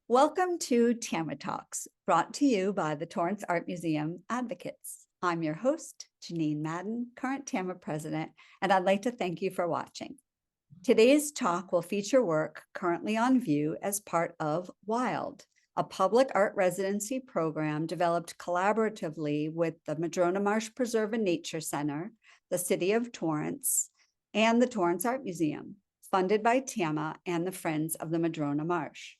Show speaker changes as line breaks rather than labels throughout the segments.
Welcome to TAMA Talks, brought to you by the Torrance Art Museum Advocates. I'm your host, Janine Madden, current TAMA president, and I'd like to thank you for watching. Today's talk will feature work currently on view as part of WILD, a public art residency program developed collaboratively with the Madrona Marsh Preserve and Nature Center, the City of Torrance, and the Torrance Art Museum, funded by TAMA and the Friends of the Madrona Marsh.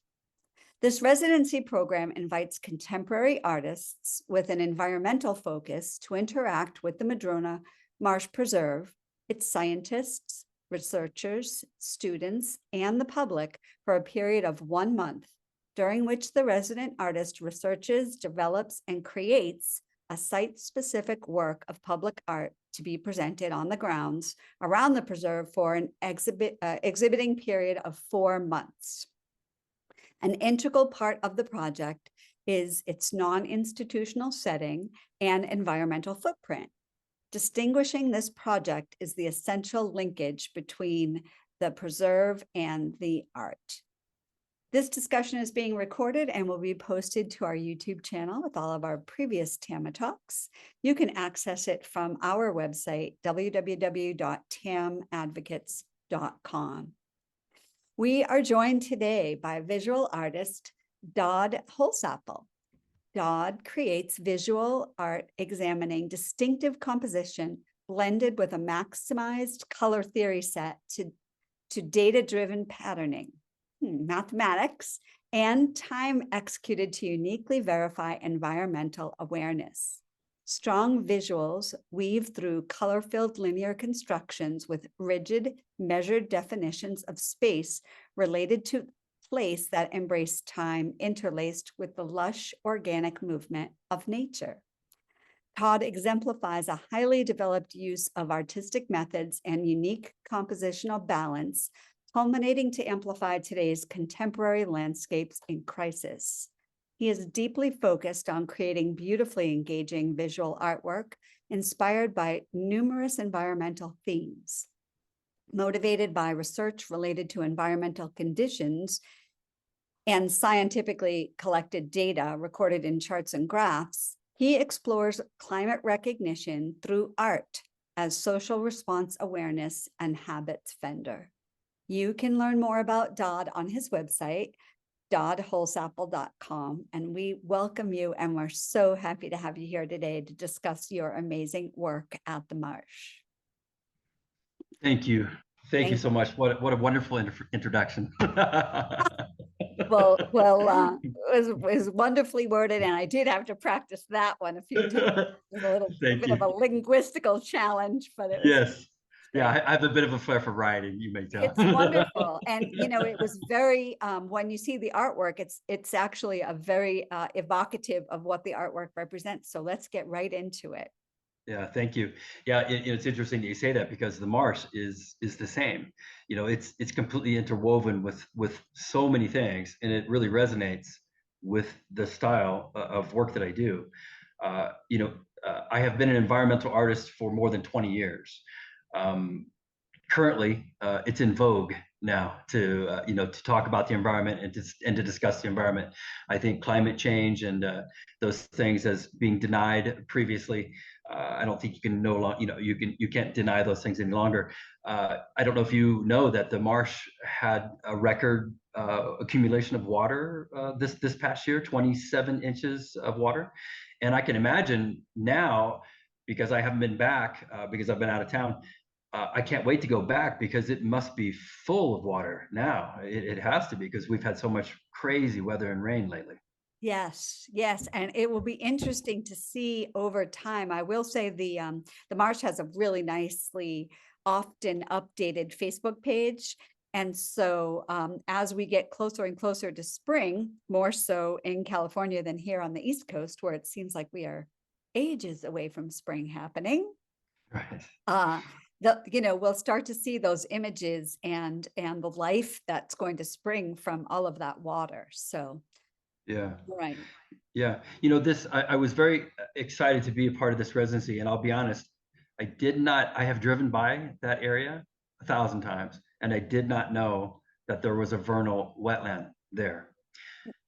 This residency program invites contemporary artists with an environmental focus to interact with the Madrona Marsh Preserve, its scientists, researchers, students, and the public for a period of 1 month, during which the resident artist researches, develops, and creates a site-specific work of public art to be presented on the grounds around the preserve for an exhibiting period of 4 months. An integral part of the project is its non-institutional setting and environmental footprint. Distinguishing this project is the essential linkage between the preserve and the art. This discussion is being recorded and will be posted to our YouTube channel with all of our previous TAMA Talks. You can access it from our website, www.tamadvocates.com. We are joined today by visual artist Dodd Holsapple. Dodd creates visual art examining distinctive composition blended with a maximized color theory set to data-driven patterning, mathematics, and time executed to uniquely verify environmental awareness. Strong visuals weave through color-filled linear constructions with rigid, measured definitions of space related to place that embrace time, interlaced with the lush, organic movement of nature. Dodd exemplifies a highly developed use of artistic methods and unique compositional balance, culminating to amplify today's contemporary landscapes in crisis. He is deeply focused on creating beautifully engaging visual artwork inspired by numerous environmental themes. Motivated by research related to environmental conditions and scientifically collected data recorded in charts and graphs, he explores climate recognition through art as social response awareness and habits vendor. You can learn more about Dodd on his website, doddholsapple.com, and we welcome you, and we're so happy to have you here today to discuss your amazing work at the Marsh.
Thank you. Thank you so much. What a wonderful introduction.
Well, it was wonderfully worded, and I did have to practice that one a few times. It was a bit of a linguistical challenge, but it was.
Yes. Yeah, I have a bit of a flair for writing, you may tell.
It's wonderful. And, you know, it was very, when you see the artwork, it's actually a very evocative of what the artwork represents. So let's get right into it.
Yeah, thank you. Yeah, it's interesting that you say that, because the marsh is the same. You know, it's completely interwoven with so many things, and it really resonates with the style of work that I do. I have been an environmental artist for more than 20 years. Currently, it's in vogue now to to talk about the environment and to discuss the environment. I think climate change and those things as being denied previously, I don't think you can you can't deny those things any longer. I don't know if you know that the marsh had a record accumulation of water this past year, 27 inches of water, and I can imagine now, because I haven't been back because I've been out of town. I can't wait to go back, because it must be full of water now. It has to be, because we've had so much crazy weather and rain lately.
Yes, yes, and it will be interesting to see over time. I will say the Marsh has a really nicely often updated Facebook page. And so as we get closer and closer to spring, more so in California than here on the East Coast, where it seems like we are ages away from spring happening.
Right.
We'll start to see those images and the life that's going to spring from all of that water. So
yeah,
right.
Yeah, I was very excited to be a part of this residency, and I'll be honest, I have driven by that area 1,000 times, and I did not know that there was a vernal wetland there.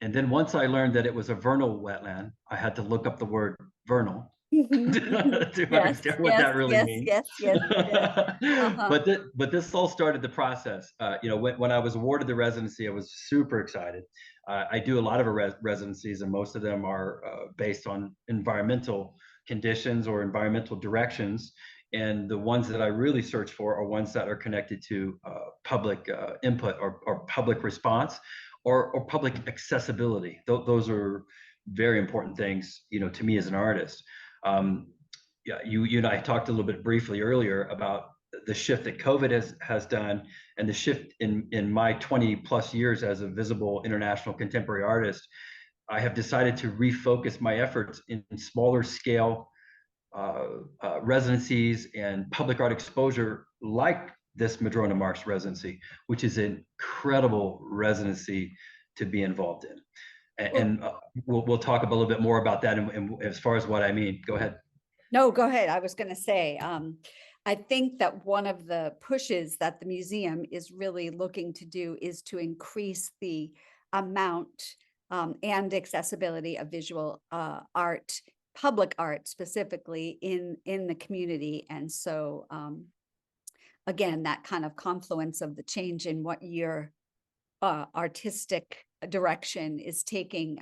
And then once I learned that it was a vernal wetland, I had to look up the word vernal to
Yes,
understand what
yes,
that really
yes,
means.
yes, yes, you did. Uh-huh.
But this all started the process. When I was awarded the residency, I was super excited. I do a lot of residencies, and most of them are based on environmental conditions or environmental directions. And the ones that I really search for are ones that are connected to public input or public response or public accessibility. Those are very important things, to me as an artist. Um, yeah, you and I talked a little bit briefly earlier about the shift that COVID has done, and the shift in my 20 plus years as a visible international contemporary artist. I have decided to refocus my efforts in smaller scale residencies and public art exposure, like this Madrona Marsh residency, which is an incredible residency to be involved in.
Well,
And we'll talk a little bit more about that, and as far as what I mean. Go ahead.
no, go ahead. I was going to say, I think that one of the pushes that the museum is really looking to do is to increase the amount and accessibility of visual art, public art specifically in the community. And so, again, that kind of confluence of the change in what your artistic direction is taking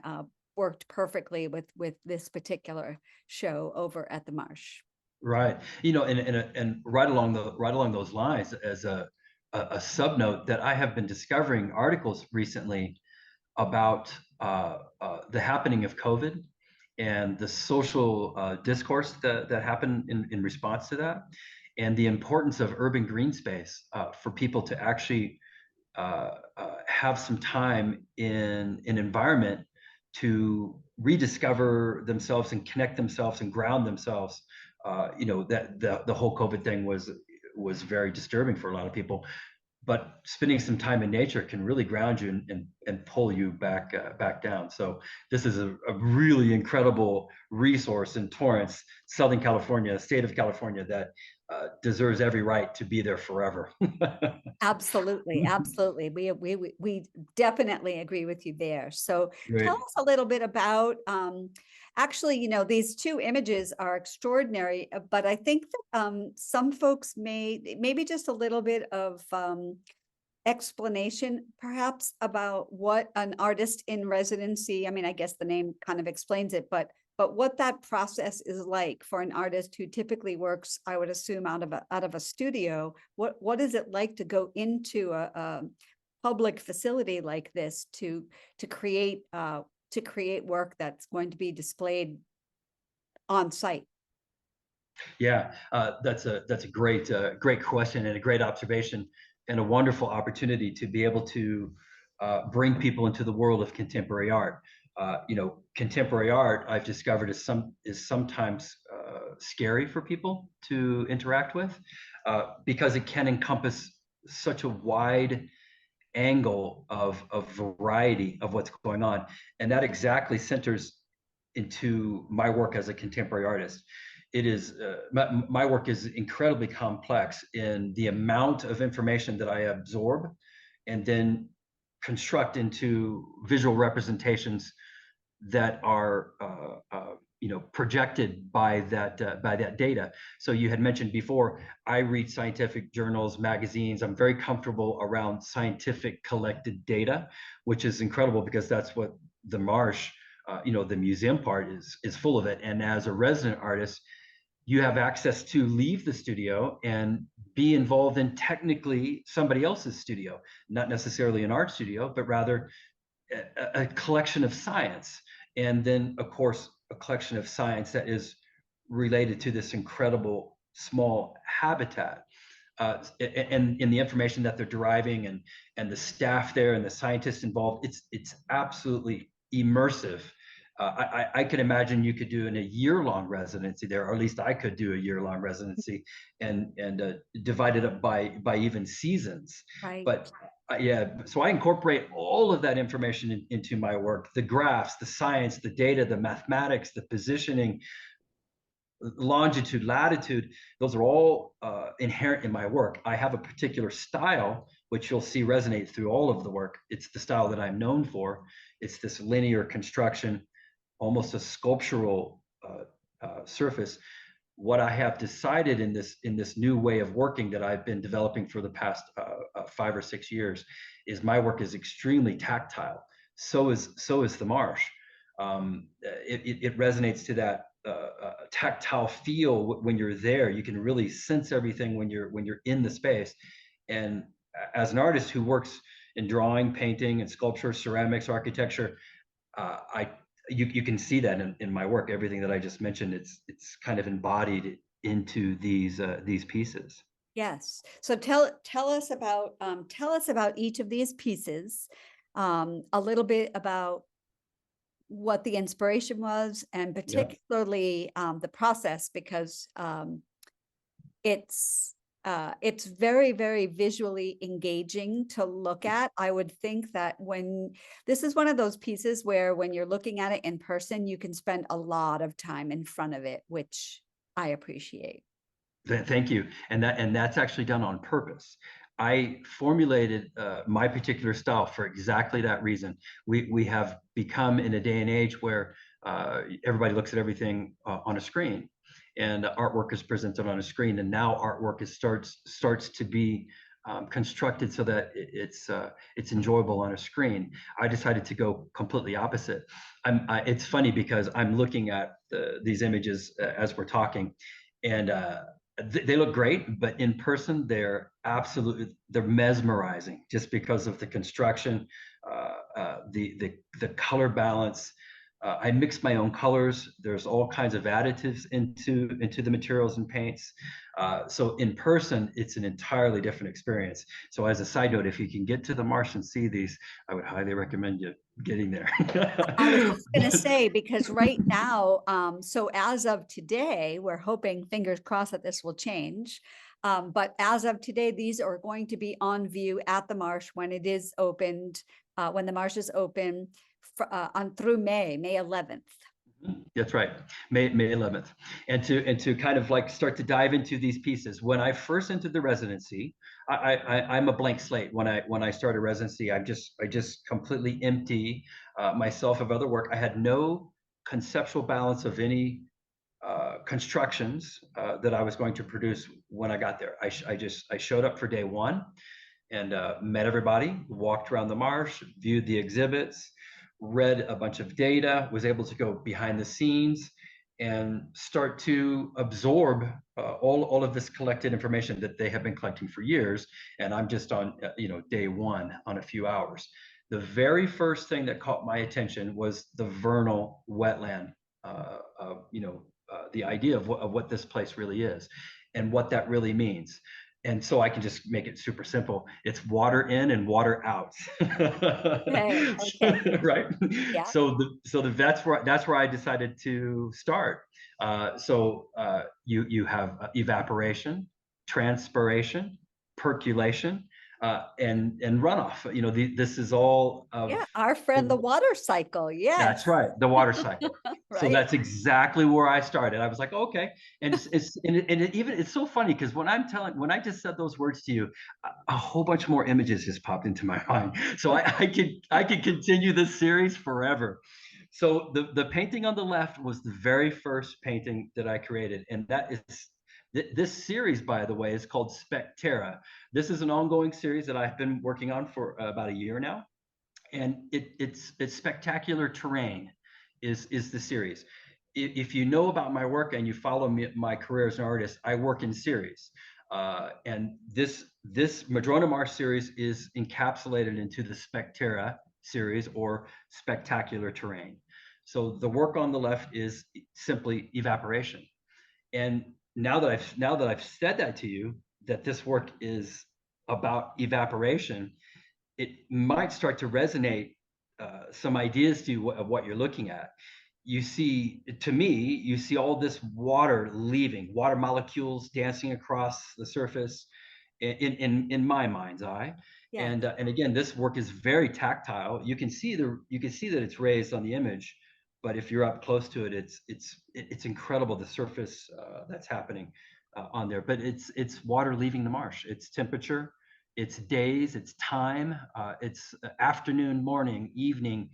worked perfectly with this particular show over at the Marsh.
Right. And right along those lines, as a sub note, that I have been discovering articles recently about the happening of COVID and the social discourse that happened in response to that, and the importance of urban green space for people to actually have some time in an environment to rediscover themselves and connect themselves and ground themselves. That the whole COVID thing was very disturbing for a lot of people, but spending some time in nature can really ground you and pull you back down. So this is a really incredible resource in Torrance, Southern California, state of California, that deserves every right to be there forever.
Absolutely, absolutely. We definitely agree with you there. So tell
Great.
us a little bit about actually, these two images are extraordinary, but I think that some folks maybe just a little bit of explanation perhaps about what an artist in residency, I mean, I guess the name kind of explains it, but what that process is like for an artist who typically works, I would assume, out of a studio. What is it like to go into a public facility like this to create work that's going to be displayed on site?
Yeah, that's a great question and a great observation, and a wonderful opportunity to be able to bring people into the world of contemporary art. Contemporary art, I've discovered, is sometimes scary for people to interact with because it can encompass such a wide angle of variety of what's going on, and that exactly centers into my work as a contemporary artist. It is my work is incredibly complex in the amount of information that I absorb and then construct into visual representations that are projected by that data. So you had mentioned before, I read scientific journals, magazines. I'm very comfortable around scientific collected data, which is incredible because that's what the Marsh, the museum part is full of it. And as a resident artist, you have access to leave the studio and be involved in technically somebody else's studio, not necessarily an art studio, but rather a collection of science. And then, of course, a collection of science that is related to this incredible small habitat. And in the information that they're deriving, and the staff there and the scientists involved, it's absolutely immersive. I could imagine you could do in a year-long residency there, or at least I could do a year-long residency, and divide it up by even seasons.
Right.
But yeah, so I incorporate all of that information into my work: the graphs, the science, the data, the mathematics, the positioning, longitude, latitude. Those are all inherent in my work. I have a particular style which you'll see resonate through all of the work. It's the style that I'm known for, It's this linear construction, almost a sculptural surface. What I have decided in this new way of working that I've been developing for the past 5 or 6 years is my work is extremely tactile. So is the marsh. It resonates to that tactile feel when you're there. You can really sense everything when you're in the space. And as an artist who works in drawing, painting, and sculpture, ceramics, architecture, I you can see that in my work. Everything that I just mentioned, it's kind of embodied into these pieces.
Yes. So tell us about each of these pieces, a little bit about what the inspiration was, and
Yeah.
particularly the process, because it's very, very visually engaging to look at. I would think that when this is one of those pieces where when you're looking at it in person, you can spend a lot of time in front of it, which I appreciate.
Thank you. And that's actually done on purpose. I formulated my particular style for exactly that reason. We have become in a day and age where everybody looks at everything on a screen, and artwork is presented on a screen. And now artwork starts to be constructed so that it's enjoyable on a screen. I decided to go completely opposite. It's funny because I'm looking at these images as we're talking, and they look great, but in person they're mesmerizing just because of the construction, the color balance. I mix my own colors. There's all kinds of additives into the materials and paints. So in person, it's an entirely different experience. So as a side note, if you can get to the marsh and see these, I would highly recommend you getting there.
I was just going to say, because right now, so as of today, we're hoping, fingers crossed, that this will change. But as of today, these are going to be on view at the marsh when it is opened, when the marsh is open on through May 11th.
That's right, May 11th, and to kind of like start to dive into these pieces. When I first entered the residency, I'm a blank slate. When I started residency, I just completely empty myself of other work. I had no conceptual balance of any constructions that I was going to produce when I got there. I showed up for day one and met everybody, walked around the marsh, viewed the exhibits, read a bunch of data, was able to go behind the scenes and start to absorb all of this collected information that they have been collecting for years. And I'm just on day one on a few hours. The very first thing that caught my attention was the vernal wetland, the idea of what this place really is and what that really means. And so I can just make it super simple. It's water in and water out.
Okay.
Right.
Yeah.
That's where I decided to start. You have evaporation, transpiration, percolation, and runoff. This is all of
Yeah. Our friend, the water cycle. Yes.
that's right, the water cycle. So
Right.
that's exactly where I started. I was like, okay, and it's so funny because when I just said those words to you, a whole bunch more images just popped into my mind. So I could continue this series forever. So the painting on the left was the very first painting that I created, and that is this series, by the way, is called Spectera. This is an ongoing series that I've been working on for about a year now, and it's spectacular terrain is the series. If you know about my work and you follow my career as an artist, I work in series, and this Madrona Marsh series is encapsulated into the Spectera series, or spectacular terrain. So the work on the left is simply evaporation. And now that I've said that to you, that this work is about evaporation, it might start to resonate some ideas to you of what you're looking at. To me, you see all this water leaving, water molecules dancing across the surface in my mind's eye.
Yeah.
And again, this work is very tactile. You can see that it's raised on the image, but if you're up close to it, it's incredible the surface that's happening on there. But it's water leaving the marsh. It's temperature, it's days, it's time, it's afternoon, morning, evening.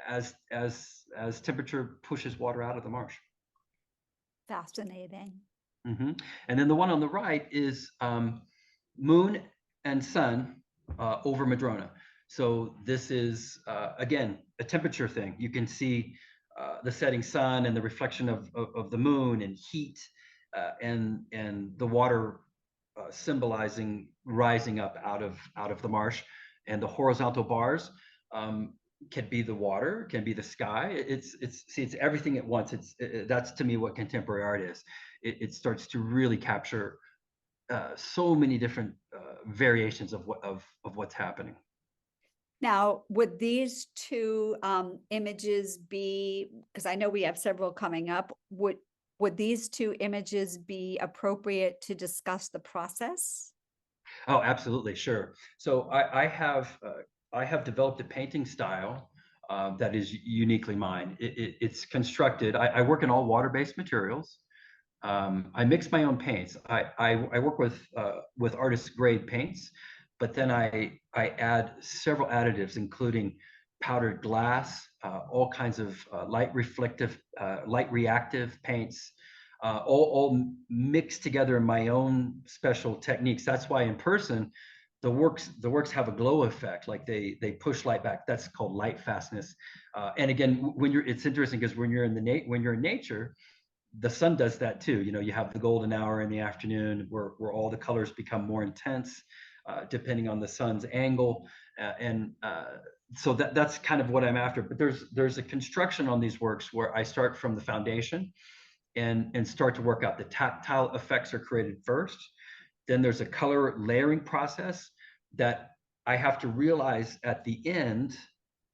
as temperature pushes water out of the marsh.
Fascinating.
And then the one on the right is moon and sun over Madrona. So this is, again, a temperature thing. You can see the setting sun and the reflection of the moon and heat and the water symbolizing rising up out of the marsh. And the horizontal bars can be the water, can be the sky. It's everything at once. That's to me what contemporary art is. It starts to really capture so many different variations of what's happening.
Now, would these two images be, because I know we have several coming up, would these two images be appropriate to discuss the process?
Oh, absolutely, sure. So I have developed a painting style that is uniquely mine. It's constructed. I work in all water-based materials. I mix my own paints. I work with artist grade paints, but then I add several additives, including powdered glass, all kinds of light reflective, light reactive paints, all mixed together in my own special techniques. That's why in person, the works have a glow effect, like they push light back. That's called light fastness. And again, it's interesting because when you're in nature, the sun does that too. You know, you have the golden hour in the afternoon where all the colors become more intense, depending on the sun's angle. So that's kind of what I'm after. But there's a construction on these works where I start from the foundation and start to work out. The tactile effects are created first. Then there's a color layering process that I have to realize at the end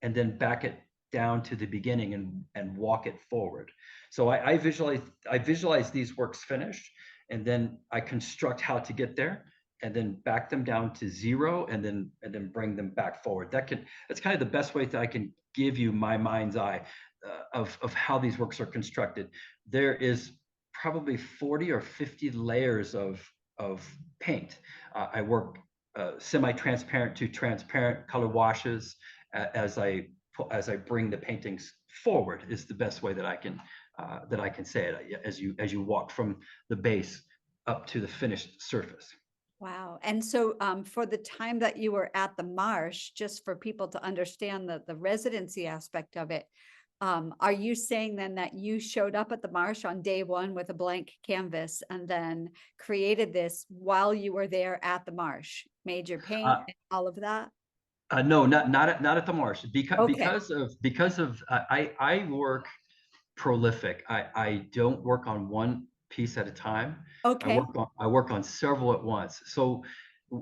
and then back it down to the beginning and walk it forward. So I visualize these works finished, and then I construct how to get there, and then back them down to zero, and then bring them back forward. That's kind of the best way that I can give you my mind's eye of how these works are constructed. There is probably 40 or 50 layers of paint. I work semi-transparent to transparent color washes as I bring the paintings forward is the best way that I can say it, as you walk from the base up to the finished surface.
Wow. And so for the time that you were at the marsh, just for people to understand the residency aspect of it, are you saying then that you showed up at the marsh on day one with a blank canvas and then created this while you were there at the marsh, made your paint and all of that?
No, not at the marsh,
Okay.
because of I work prolific. I don't work on one piece at a time.
Okay.
I work on several at once. So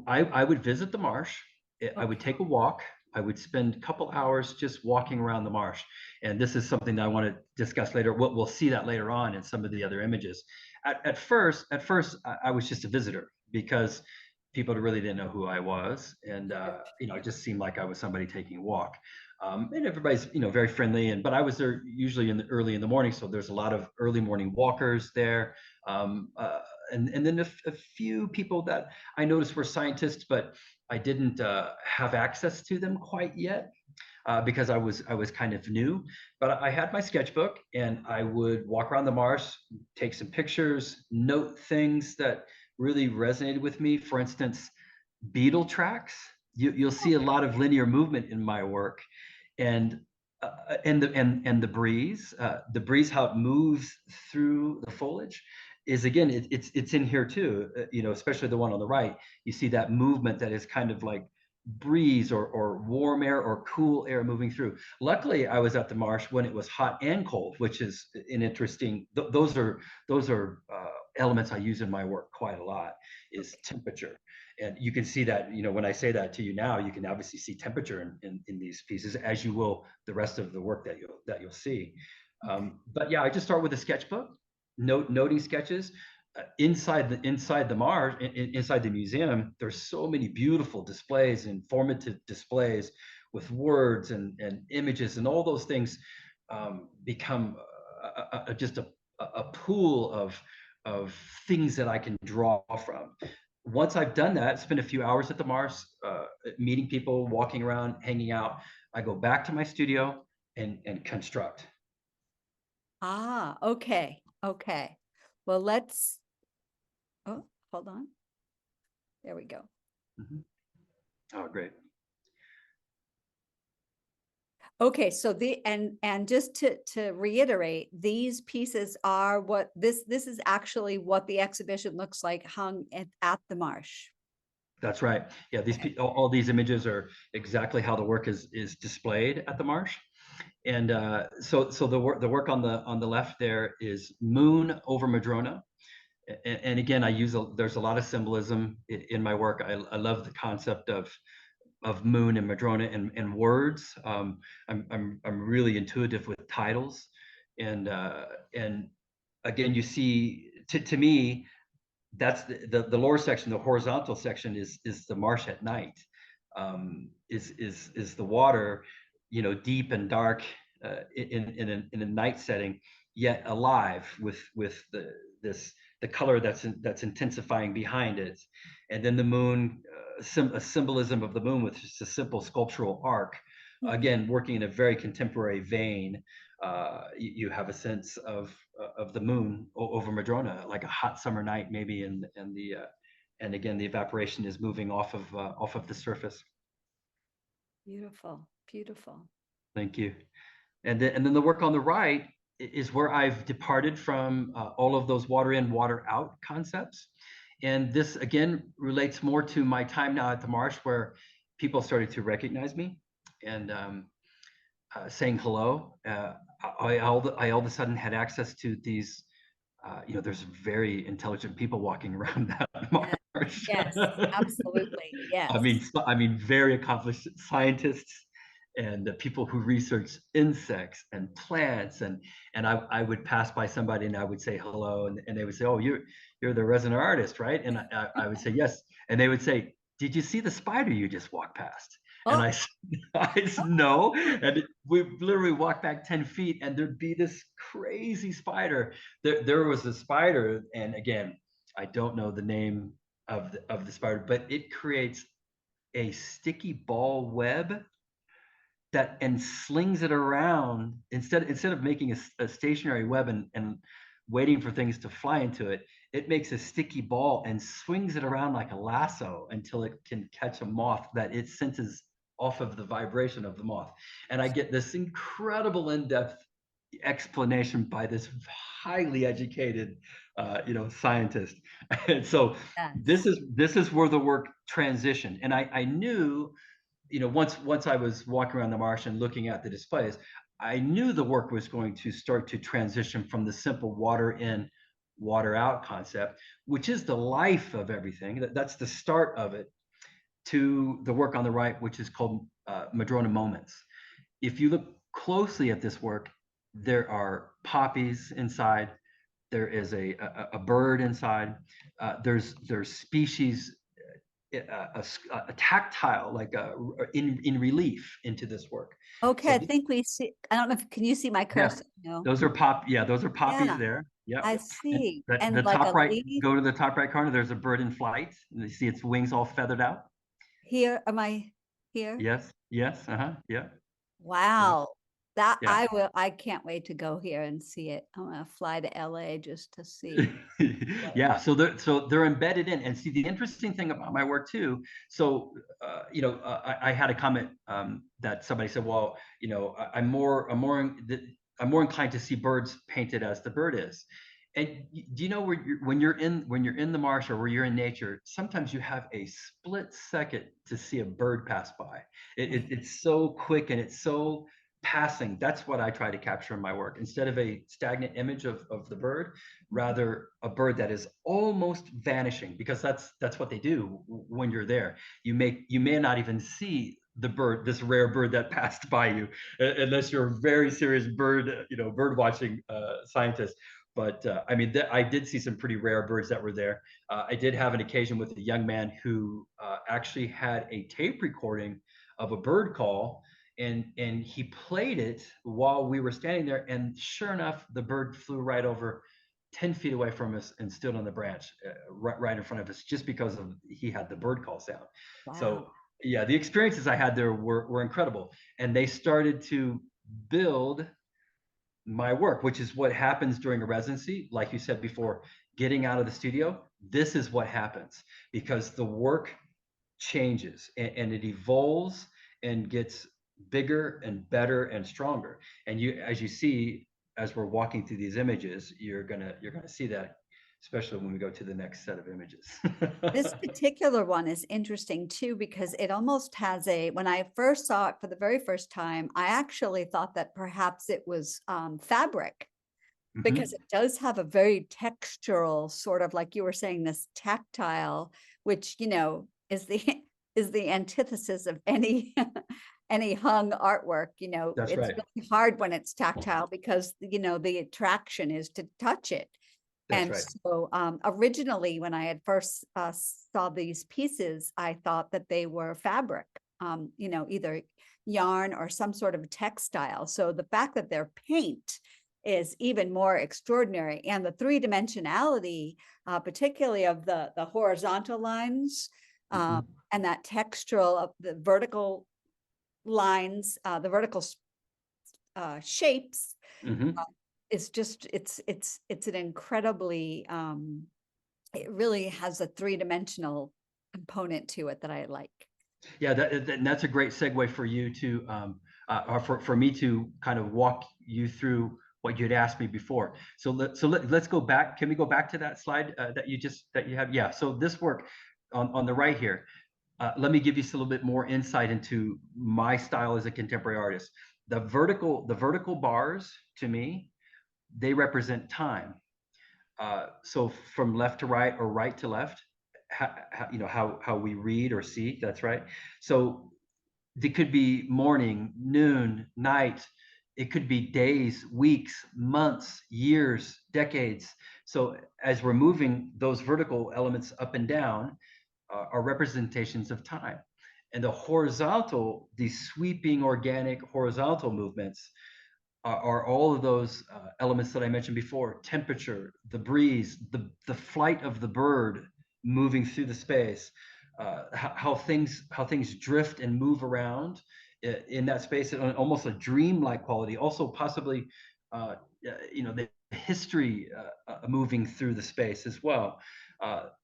I would visit the marsh. I would take a walk. I would spend a couple hours just walking around the marsh. And this is something that I want to discuss later. We'll see that later on in some of the other images. At first, I was just a visitor because people really didn't know who I was, and it just seemed like I was somebody taking a walk. And everybody's very friendly, but I was there usually early in the morning, so there's a lot of early morning walkers there, and then a few people that I noticed were scientists, but I didn't have access to them quite yet. Because I was kind of new, but I had my sketchbook and I would walk around the marsh, take some pictures, note things that really resonated with me. For instance, beetle tracks. You'll see a lot of linear movement in my work, and the breeze, how it moves through the foliage is, again, it's in here too. Especially the one on the right. You see that movement that is kind of like breeze or warm air or cool air moving through. Luckily, I was at the marsh when it was hot and cold, which is an interesting. Those are elements I use in my work quite a lot. Is temperature, and you can see that when I say that to you now, you can obviously see temperature in these pieces, as you will the rest of the work that you'll see. But yeah, I just start with a sketchbook, noting sketches. Inside the marsh, inside the museum, there's so many beautiful displays, informative displays with words and images, and all those things become just a pool of things that I can draw from. Once I've done that, spend a few hours at the marsh, meeting people, walking around, hanging out, I go back to my studio. and construct.
Ah, okay, okay. Well, let's, oh, hold on. There we go.
Mhm. Oh, great.
Okay, so and just to reiterate, these pieces are what this is actually what the exhibition looks like hung at the Marsh.
That's right. Yeah,
Okay.
all these images are exactly how the work is displayed at the Marsh. And so the work on the left there is Moon over Madrona. And again, there's a lot of symbolism in my work. I love the concept of Moon and Madrona and words. I'm really intuitive with titles, and again, you see, to me, that's the lower section. The horizontal section is the marsh at night. Is the water, deep and dark, in a night setting, yet alive with the color that's intensifying behind it, and then the moon, a symbolism of the moon with just a simple sculptural arc,
Mhm.
again working in a very contemporary vein. You have a sense of the moon over Madrona, like a hot summer night, maybe, and again the evaporation is moving off of the surface.
Beautiful, beautiful.
Thank you. And then the work on the right is where I've departed from all of those water in, water out concepts. And this again relates more to my time now at the Marsh, where people started to recognize me and saying hello. I all of a sudden had access to these. There's very intelligent people walking around that
Yes,
marsh.
yes, absolutely. Yes.
I mean, very accomplished scientists and the people who research insects and plants, and I would pass by somebody and I would say hello, and they would say, "Oh, you're the resident artist, right?" And I would say yes, and they would say, "Did you see the spider you just walked past?" And
Oh,
I said no, and we literally walked back 10 feet, and there'd be this crazy spider. There was a spider, and again, I don't know the name of the spider, but it creates a sticky ball web that and slings it around instead of making a stationary web and waiting for things to fly into it. It makes a sticky ball and swings it around like a lasso until it can catch a moth that it senses off of the vibration of the moth. And I get this incredible in-depth explanation by this highly educated scientist. And so
yes.
this is where the work transitioned, and I knew, once I was walking around the marsh and looking at the displays, I knew the work was going to start to transition from the simple water in, water out concept, which is the life of everything. That's the start of it, to the work on the right, which is called Madrona Moments. If you look closely at this work, there are poppies inside. There is a bird inside. There's species, a tactile, like in relief into this work.
Okay,
So
I think we see, I don't know if, can you see my
yes,
cursor? No.
those are poppies
Yeah,
there. Yep.
I
And
see.
the
And like a
top right,
leaf
go to the top right corner. There's a bird in flight, and you see its wings all feathered out.
here, am I here?
Yes, yes, yeah, yeah,
Wow. That
yeah.
I can't wait to go here and see it. I'm gonna fly to LA just to see what it
Yeah, so they're embedded in. And see, the interesting thing about my work too, so I had a comment, that somebody said, well, I'm more inclined to see birds painted as the bird is. And do you know, when you're in the marsh or where you're in nature, sometimes you have a split second to see a bird pass by.
right.
It's so quick and it's so passing. That's what I try to capture in my work. Instead of a stagnant image of the bird, rather a bird that is almost vanishing, because that's what they do when you're there. You may not even see the bird, this rare bird that passed by you, unless you're a very serious bird watching scientist. But I mean, I did see some pretty rare birds that were there. I did have an occasion with a young man who actually had a tape recording of a bird call, and he played it while we were standing there, and sure enough, the bird flew right over 10 feet away from us and stood on the branch, right in front of us, just because he had the bird call sound.
Wow.
So yeah, the experiences I had there were incredible, and they started to build my work, which is what happens during a residency. Like you said before, getting out of the studio, this is what happens because the work changes and it evolves and gets bigger and better and stronger. And you, as you see, as we're walking through these images, you're gonna see that, especially when we go to the next set of images.
This particular one is interesting too, because it almost has when I first saw it for the very first time, I actually thought that perhaps it was fabric, because it does have a very textural sort of, like you were saying, this tactile, which, is the is the antithesis of any any hung artwork.
That's
It's
right.
really hard when it's tactile because, the attraction is to touch it.
That's
And
right.
so originally, when I had first saw these pieces, I thought that they were fabric, either yarn or some sort of textile. So the fact that they're paint is even more extraordinary. And the three-dimensionality, particularly of the horizontal lines, and that textural of the vertical lines, the vertical shapes,
Mm-hmm.
is just, it's an incredibly, it really has a three-dimensional component to it that I like.
Yeah, and that's a great segue for you to, or for me to kind of walk you through what you'd asked me before. Let's go back. Can we go back to that slide that you have? Yeah. So this work on the right here. Let me give you a little bit more insight into my style as a contemporary artist. The vertical bars to me, they represent time. So from left to right or right to left, how we read or see. That's right. So it could be morning, noon, night. It could be days, weeks, months, years, decades. So as we're moving those vertical elements up and down, are representations of time. And the horizontal, these sweeping organic horizontal movements are all of those elements that I mentioned before: temperature, the breeze, the flight of the bird moving through the space, how things drift and move around in that space, almost a dreamlike quality. Also, possibly, the history moving through the space as well.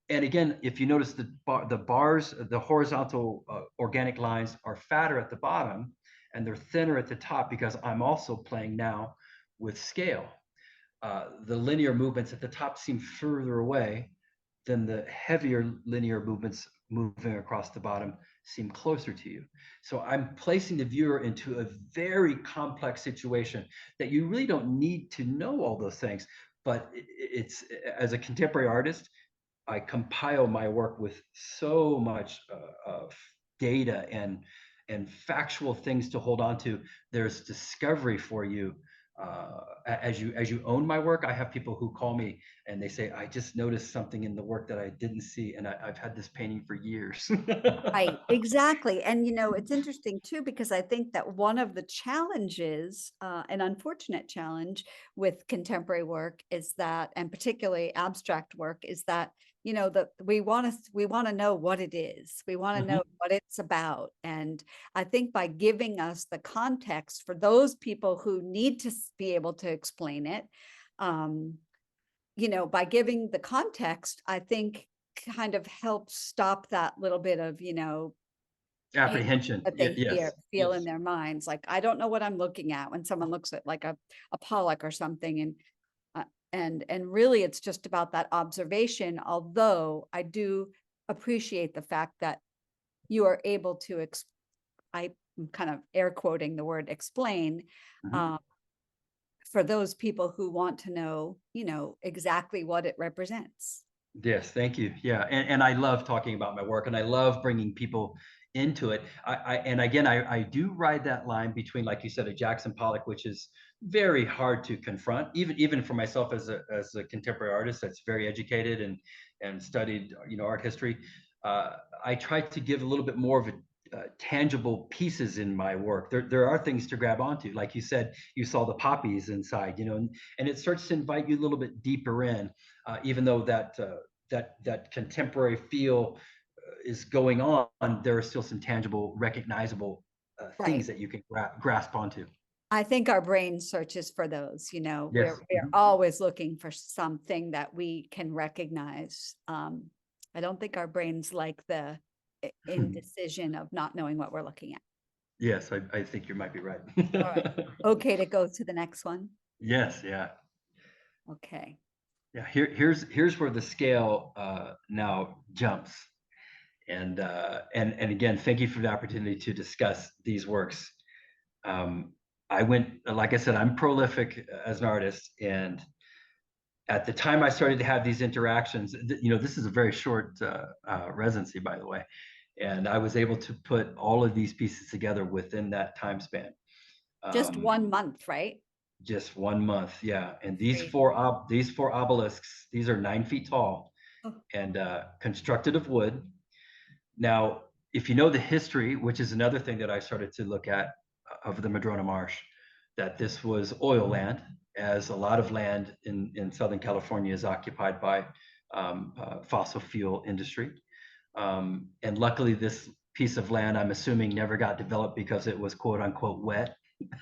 And again, if you notice the bars, the horizontal organic lines are fatter at the bottom and they're thinner at the top because I'm also playing now with scale. The linear movements at the top seem further away than the heavier linear movements moving across the bottom seem closer to you. So I'm placing the viewer into a very complex situation that you really don't need to know all those things. But it's, as a contemporary artist, I compile my work with so much data and factual things to hold on to. There's discovery for you as you own my work. I have people who call me and they say, I just noticed something in the work that I didn't see, and I've had this painting for years.
Right, exactly. And it's interesting too, because I think that one of the challenges, an unfortunate challenge with contemporary work is that, and particularly abstract work, is that, that we want to know what it is. We want to know what it's about. And I think by giving us the context for those people who need to be able to explain it, by giving the context, I think kind of helps stop that little bit of, angst
Apprehension.
that they
Yes.
feel in their minds. Like, I don't know what I'm looking at when someone looks at like a Pollock or something. And really it's just about that observation. Although I do appreciate the fact that you are able to, I'm kind of air quoting the word explain,
Mhm.
for those people who want to know, exactly what it represents.
Yes, thank you. Yeah, and I love talking about my work, and I love bringing people into it. And again, I do ride that line between, like you said, a Jackson Pollock, which is very hard to confront, even for myself as a contemporary artist that's very educated and studied art history. I try to give a little bit more of a tangible pieces in my work. There are things to grab onto. Like you said, you saw the poppies inside, and it starts to invite you a little bit deeper in, even though that contemporary feel is going on. There are still some tangible, recognizable
Right.
things that you can grasp onto.
I think our brain searches for those, you know,
Yes.
we're always looking for something that we can recognize. I don't think our brains like the indecision of not knowing what we're looking at.
Yes, I think you might be right.
All right. Okay to go to the next one.
Yes, yeah.
Okay.
Yeah, here's where the scale now jumps. And again, thank you for the opportunity to discuss these works. I went, like I said, I'm prolific as an artist, and at the time I started to have these interactions, you know, this is a very short residency, by the way, and I was able to put all of these pieces together within that time span.
Just
Um,
1 month, right?
just 1 month, yeah. And
Great.
these four obelisks, these are 9 feet tall
Oh,
and constructed of wood. Now, if you know the history, which is another thing that I started to look at of the Madrona Marsh, that this was oil land, as a lot of land in Southern California is occupied by fossil fuel industry. And luckily, this piece of land, I'm assuming, never got developed because it was quote unquote wet.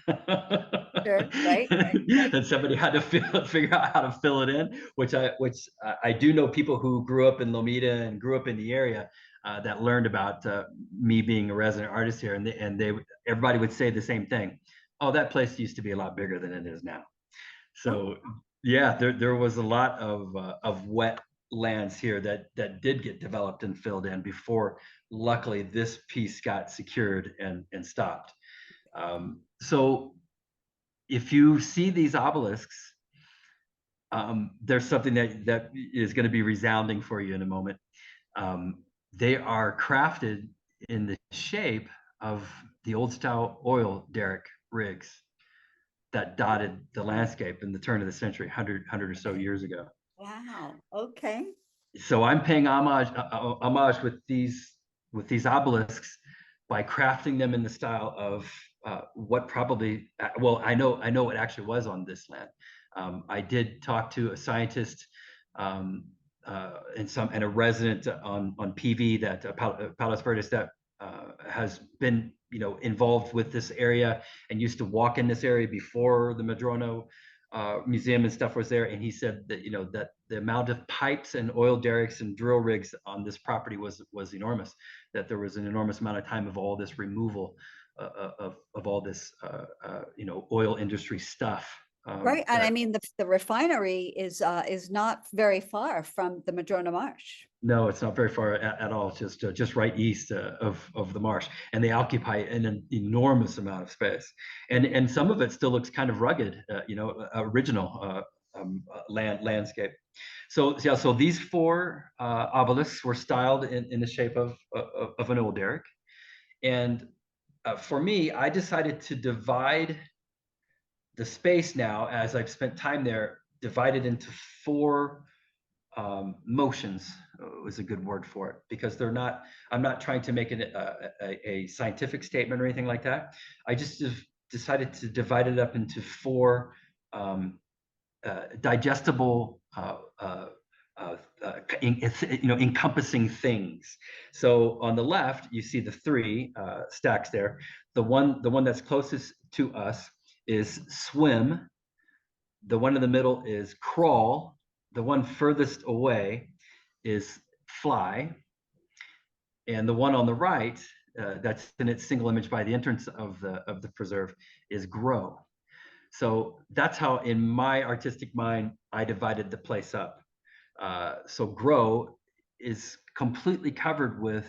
sure. Right. Right.
And somebody had to figure out how to fill it in, which I do know people who grew up in Lomita and grew up in the area that learned about me being a resident artist here, and everybody would say the same thing. Oh, that place used to be a lot bigger than it is now.
Oh,
So yeah, there was a lot of wet lands here that did get developed and filled in before, luckily, this piece got secured and stopped. So if you see these obelisks, there's something that is going to be resounding for you in a moment. They are crafted in the shape of the old style oil derrick rigs that dotted the landscape in the turn of the century, 100 or so
okay.
years ago.
Wow. Okay.
So I'm paying homage with these obelisks by crafting them in the style of what probably well I know what actually was on this land. I did talk to a scientist and a resident on PV that Palos Verdes that has been involved with this area and used to walk in this area before the Madrona museum and stuff was there, and he said that that the amount of pipes and oil derricks and drill rigs on this property was enormous. That there was an enormous amount of time of all this removal of all this oil industry stuff.
Right. And I
That
mean, the refinery is not very far from the Madrona Marsh.
No, it's not very far at all. It's just right east of the marsh, and they occupy an enormous amount of space. And some of it still looks kind of rugged, original landscape. So yeah, so these four obelisks were styled in the shape of an old derrick. And for me, I decided to divide the space now, as I've spent time there, divided into four motions was a good word for it, because I'm not trying to make a scientific statement or anything like that. I just decided to divide it up into four digestible encompassing things. So on the left you see the three stacks there. The one that's closest to us is swim. The one in the middle is crawl. The one furthest away is fly. And the one on the right, that's in its single image by the entrance of the preserve, is grow. So that's how, in my artistic mind, I divided the place up. So grow is completely covered with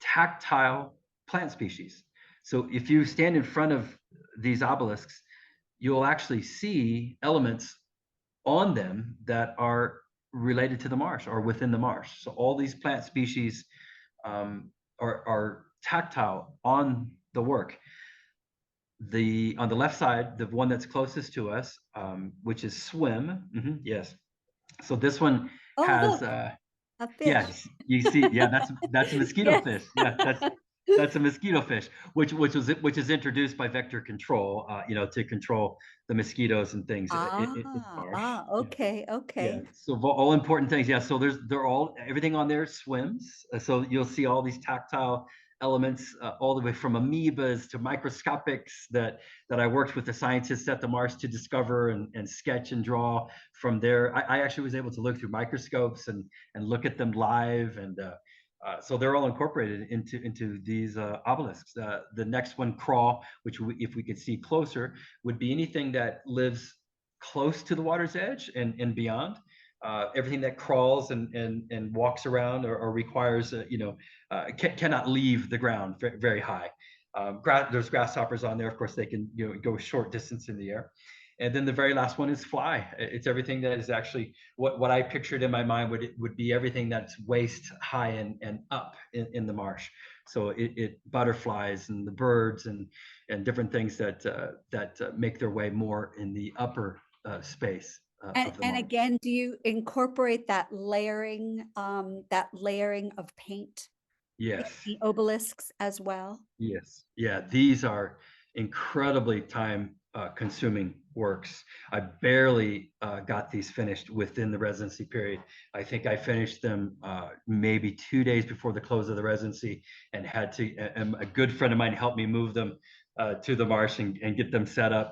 tactile plant species. So if you stand in front of these obelisks, you'll actually see elements on them that are related to the marsh or within the marsh. So all these plant species are tactile on the work. On the left side, the one that's closest to us, which is swim. Yes. So this one
Oh,
has
look, a fish.
yes, you see, yeah, that's a mosquito
Yes.
fish. Yeah, that's a mosquito fish, which is introduced by vector control, to control the mosquitoes and things in the marsh. Yeah.
Okay,
Yeah,
okay.
so all important things. Yeah, so everything on there swims. So you'll see all these tactile elements, all the way from amoebas to microscopics that I worked with the scientists at the Marsh to discover and sketch and draw from there. I actually was able to look through microscopes and look at them live, and so they're all incorporated into these obelisks. The next one, crawl, which if we could see closer, would be anything that lives close to the water's edge and beyond. Everything that crawls and walks around or requires, cannot leave the ground very high. There's grasshoppers on there. Of course, they can go a short distance in the air. And then the very last one is fly. It's everything that is actually what I pictured in my mind would be everything that's waist high and up in the marsh. So it butterflies and the birds and different things that make their way more in the upper space of the
And
marsh.
again, do you incorporate that layering of paint in
Yes.
the obelisks as well?
Yes. Yeah, these are incredibly time consuming works. I barely got these finished within the residency period. I think I finished them maybe 2 days before the close of the residency, and had to, and a good friend of mine helped me move them to the marsh and get them set up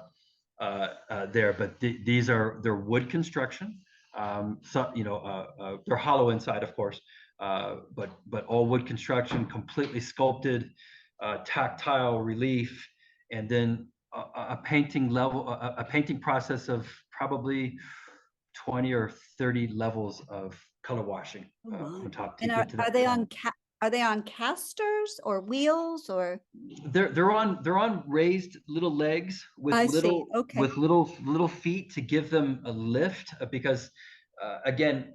there. But they're wood construction. So, they're hollow inside, of course, but all wood construction, completely sculpted, tactile relief, and then a painting level, a painting process of probably 20 or 30 levels of color washing
Oh, wow.
on top to
And
get to that
are they
final.
on are they on casters or wheels or?
They're on raised little legs with
I see. Okay.
little feet to give them a lift, because again,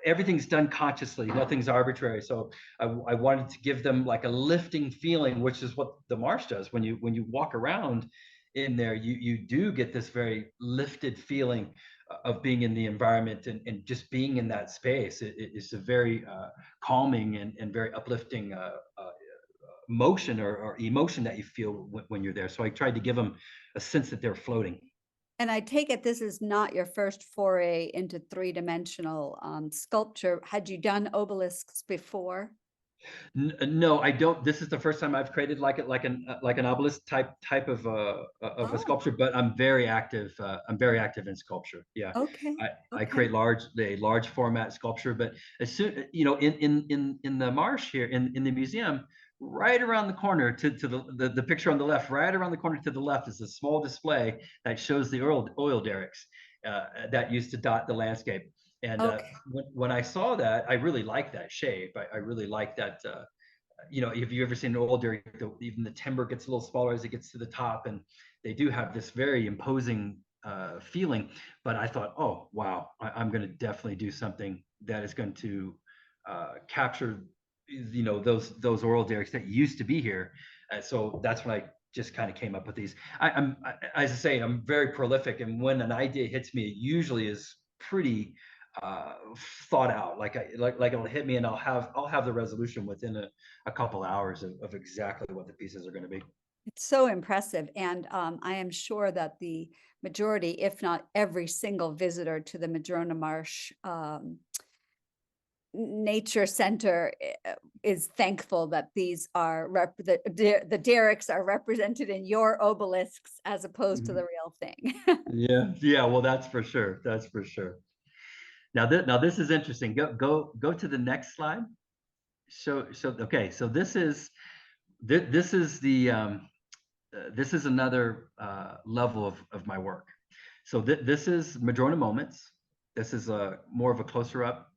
everything's done consciously, nothing's arbitrary. So I wanted to give them like a lifting feeling, which is what the marsh does. When you walk around in there, you do get this very lifted feeling of being in the environment and just being in that space. It's a very calming and very uplifting motion or emotion that you feel when you're there. So I tried to give them a sense that they're floating.
And I take it this is not your first foray into three-dimensional sculpture. Had you done obelisks before?
No, I don't. This is the first time I've created like an obelisk type of a
Oh,
sculpture, but I'm very active. I'm very active in sculpture. Yeah,
okay.
I
Okay.
create large format sculpture. But as soon, in the marsh here in the museum, right around the corner to the picture on the left, right around the corner to the left is a small display that shows the oil derricks that used to dot the landscape. And
Okay.
when I saw that, I really like that shape. I really like that. If you've ever seen an oil derrick, even the timber gets a little smaller as it gets to the top, and they do have this very imposing feeling. But I thought, oh wow, I'm going to definitely do something that is going to capture, those oil derricks that used to be here. So that's when I just kind of came up with these. As I say, I'm very prolific, and when an idea hits me, it usually is pretty thought out. Like it'll hit me, and I'll have the resolution within a couple hours of exactly what the pieces are going to be.
It's so impressive. And I am sure that the majority, if not every single visitor to the Madrona Marsh Nature Center is thankful that these are the derricks are represented in your obelisks as opposed to the real thing.
Yeah, well, that's for sure. That's for sure. Now this is interesting. Go to the next slide. Okay, so this is the this is another level of my work. So this is Madrona Moments. This is a more of a closer up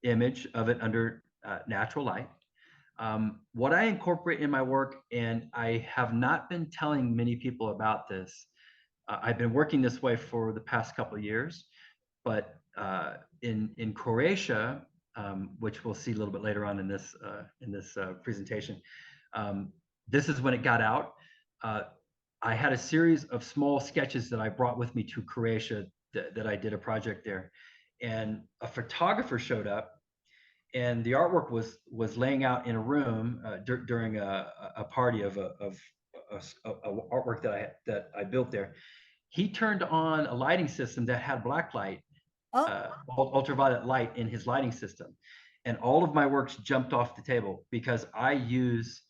image of it under natural light. What I incorporate in my work, and I have not been telling many people about this. I've been working this way for the past couple of years, but in Croatia, which we'll see a little bit later on in this presentation, this is when it got out. I had a series of small sketches that I brought with me to Croatia that I did a project there, and a photographer showed up, and the artwork was laying out in a room during a party of artwork that I built there. He turned on a lighting system that had black light,
Oh,
ultraviolet light in his lighting system, and all of my works jumped off the table because I use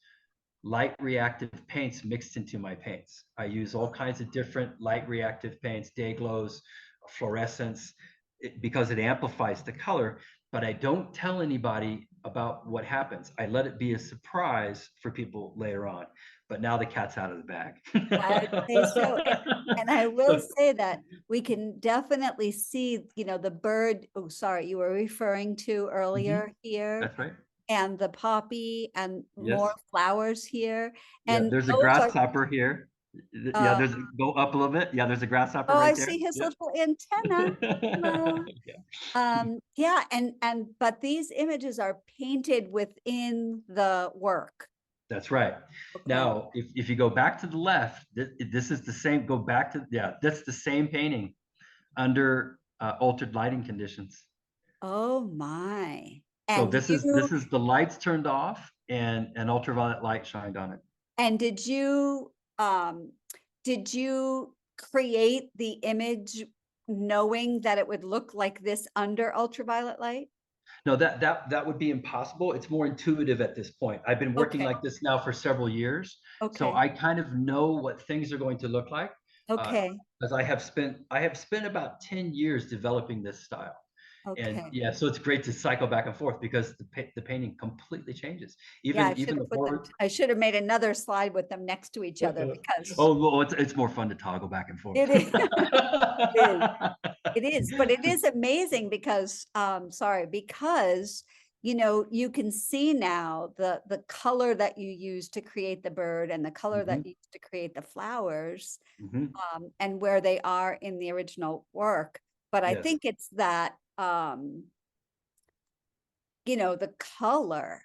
light reactive paints mixed into my paints. I use all kinds of different light reactive paints, day glows, fluorescence, because it amplifies the color, but I don't tell anybody about what happens. I let it be a surprise for people later on, but now the cat's out of the bag.
I'd say so. And I will say that we can definitely see, the bird, oh, sorry, you were referring to earlier here,
That's right.
and the poppy and more
Yes.
flowers here.
Yeah,
And
there's a
those are,
grasshopper here. Yeah, there's go up a little bit. Yeah, there's a grasshopper
oh, I
right there.
see his
Yep.
little antenna. Hello.
Yeah.
Yeah, but these images are painted within the work.
That's right.
Okay.
Now, if you go back to the left, this is the same. Go back to, yeah, that's the same painting under altered lighting conditions.
Oh my.
So
And
this is the lights turned off and an ultraviolet light shined on it.
and did you create the image knowing that it would look like this under ultraviolet light?
No, that would be impossible. It's more intuitive at this point. I've been working
Okay.
like this now for several years, so
Okay.
I kind of know what things are going to look like.
Okay.
As I have spent about 10 years developing this style. And
Okay.
yeah, so it's great to cycle back and forth because the painting completely changes.
Yeah,
Even the board.
I should have made another slide with them next to each other because
Oh, well, it's more fun to toggle back and forth.
it is. It is. It is, but it is amazing because, sorry, because, you can see now the color that you use to create the bird and the color that you use to create the flowers,
Mhm.
and where they are in the original work. But I
Yes.
think it's that, the color,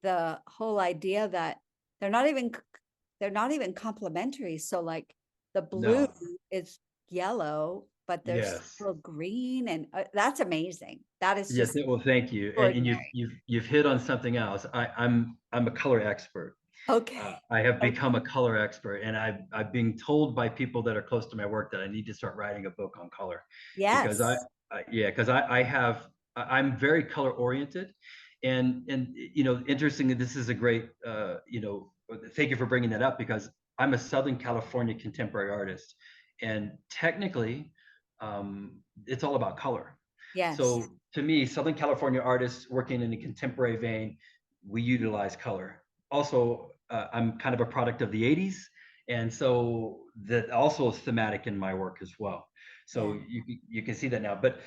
the whole idea that they're not even complementary. So like the blue
No.
is yellow, but there's
Yes.
still green, and that's amazing. That is
Yes.
just
Well, thank you. And
extraordinary.
you've hit on something else. I'm a color expert.
Okay.
I have become a
Okay.
color expert, and I've been told by people that are close to my work that I need to start writing a book on color, because
Yes.
yeah, because I'm very color oriented, and interestingly, this is a great thank you for bringing that up, because I'm a Southern California contemporary artist, and technically, it's all about color.
Yes.
So to me, Southern California artists working in a contemporary vein, we utilize color. Also, I'm kind of a product of the 80s. And so that also is thematic in my work as well.
Yeah.
So you can see that now. But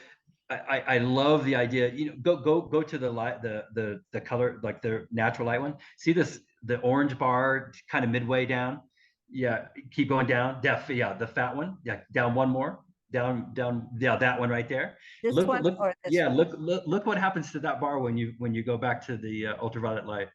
I love the idea, go to the light, the color, like the natural light one. See the orange bar kind of midway down. Yeah, keep going down. Yeah, the fat one. Yeah, down one more. Down, yeah, that one right there.
This one or this
Yeah,
one?
look what happens to that bar when you go back to the ultraviolet light.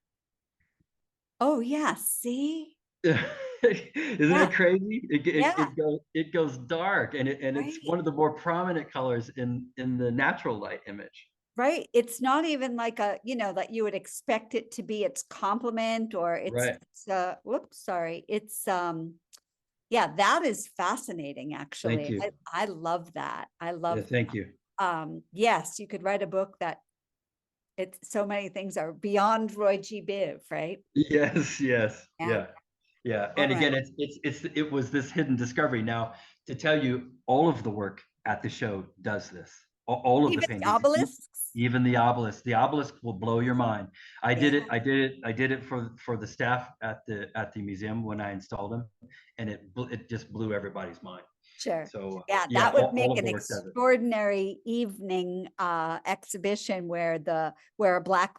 Oh yeah. See?
Isn't
Yeah.
it crazy?
Yeah.
It goes dark, and it's
Right.
one of the more prominent colors in the natural light image.
Right. It's not even like that you would expect it to be its complement, or
Right.
whoops, sorry. Yeah, that is fascinating,
Thank
actually.
you.
I love that. I
Yeah,
love,
thank you.
yes, you could write a book that it's so many things are beyond Roy G. Biv, right?
Yes, yes,
Yeah.
yeah, yeah.
All
And
right.
again, it was this hidden discovery. Now, to tell you, all of the work at the show does this. All of the
Even the
paintings,
obelisks.
even the obelisk. The obelisk will blow your mind. I
Yeah,
did it. I did it for the staff at the museum when I installed them, and it just blew everybody's mind.
sure.
So
Yeah,
yeah,
that would
all
make
of
an
the work does it.
extraordinary evening exhibition where a black,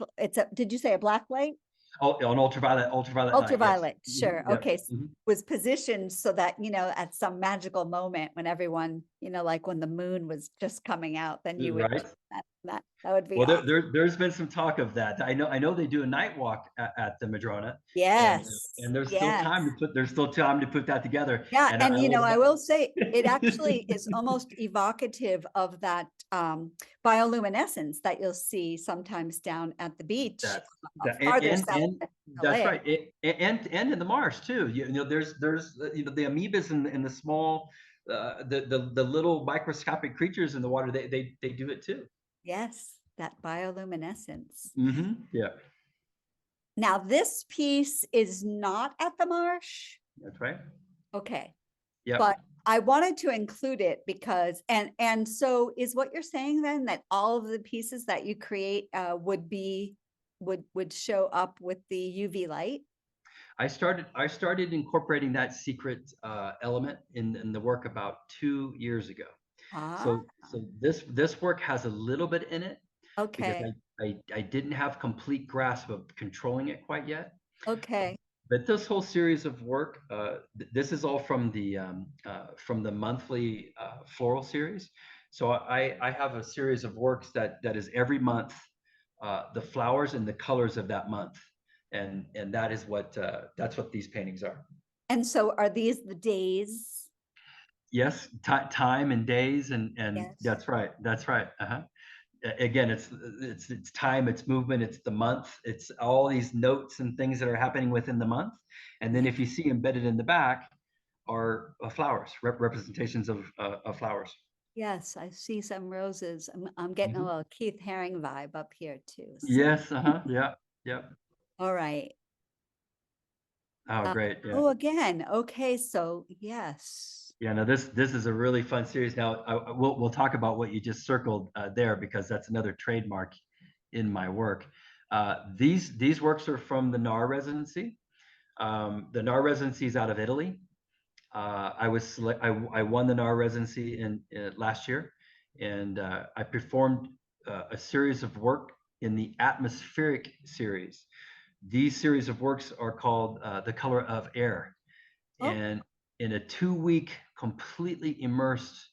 did you say a black light?
Oh, on ultraviolet light. Yes.
Ultraviolet, sure.
Yep.
Okay. Was positioned so that, at some magical moment when everyone, like when the moon was just coming out, then you would,
Right.
that would be
Well,
awesome.
there's been some talk of that. I know they do a night walk at the Madrona, and
Yes. Yes.
there's still time to put that together.
Yeah.
And
And,
I would
I will say it actually is almost evocative of that bioluminescence that you'll see sometimes down at the beach,
that's that
farther south
and
than
that's
LA.
right. And in the marsh too. There's the amoebas in the small the little microscopic creatures in the water. They do it too.
Yes, that bioluminescence.
Yeah.
Now this piece is not at the Marsh.
That's right.
Okay.
Yep.
But I wanted to include it because, and so is what you're saying then that all of the pieces that you create would show up with the UV light?
I started incorporating that secret element in the work about 2 years ago.
Ah,
So this work has a little bit in it because
okay,
I didn't have complete grasp of controlling it quite yet.
okay.
But this whole series of work, this is all from the monthly floral series. So I have a series of works that is every month, the flowers and the colors of that month, and that is that's what these paintings are.
And so are these the days?
Yes, time and days, and
Yes.
that's right, that's right. Again, it's time, it's movement, it's the month, it's all these notes and things that are happening within the month. And then
Yeah.
if you see embedded in the back are flowers, representations of flowers.
Yes, I see some roses. I'm getting a
Mhm.
little Keith Haring vibe up here too. So,
Yes, yeah, yeah.
all right.
Oh, great, yeah.
Oh, again. Okay, so yes.
Yeah, no, this is a really fun series. Now, we'll talk about what you just circled there because that's another trademark in my work. These works are from the NAR residency. The NAR residency is out of Italy. I won the NAR residency in last year, and I performed a series of work in the atmospheric series. These series of works are called The Color of Air,
Oh,
and in a 2-week completely immersed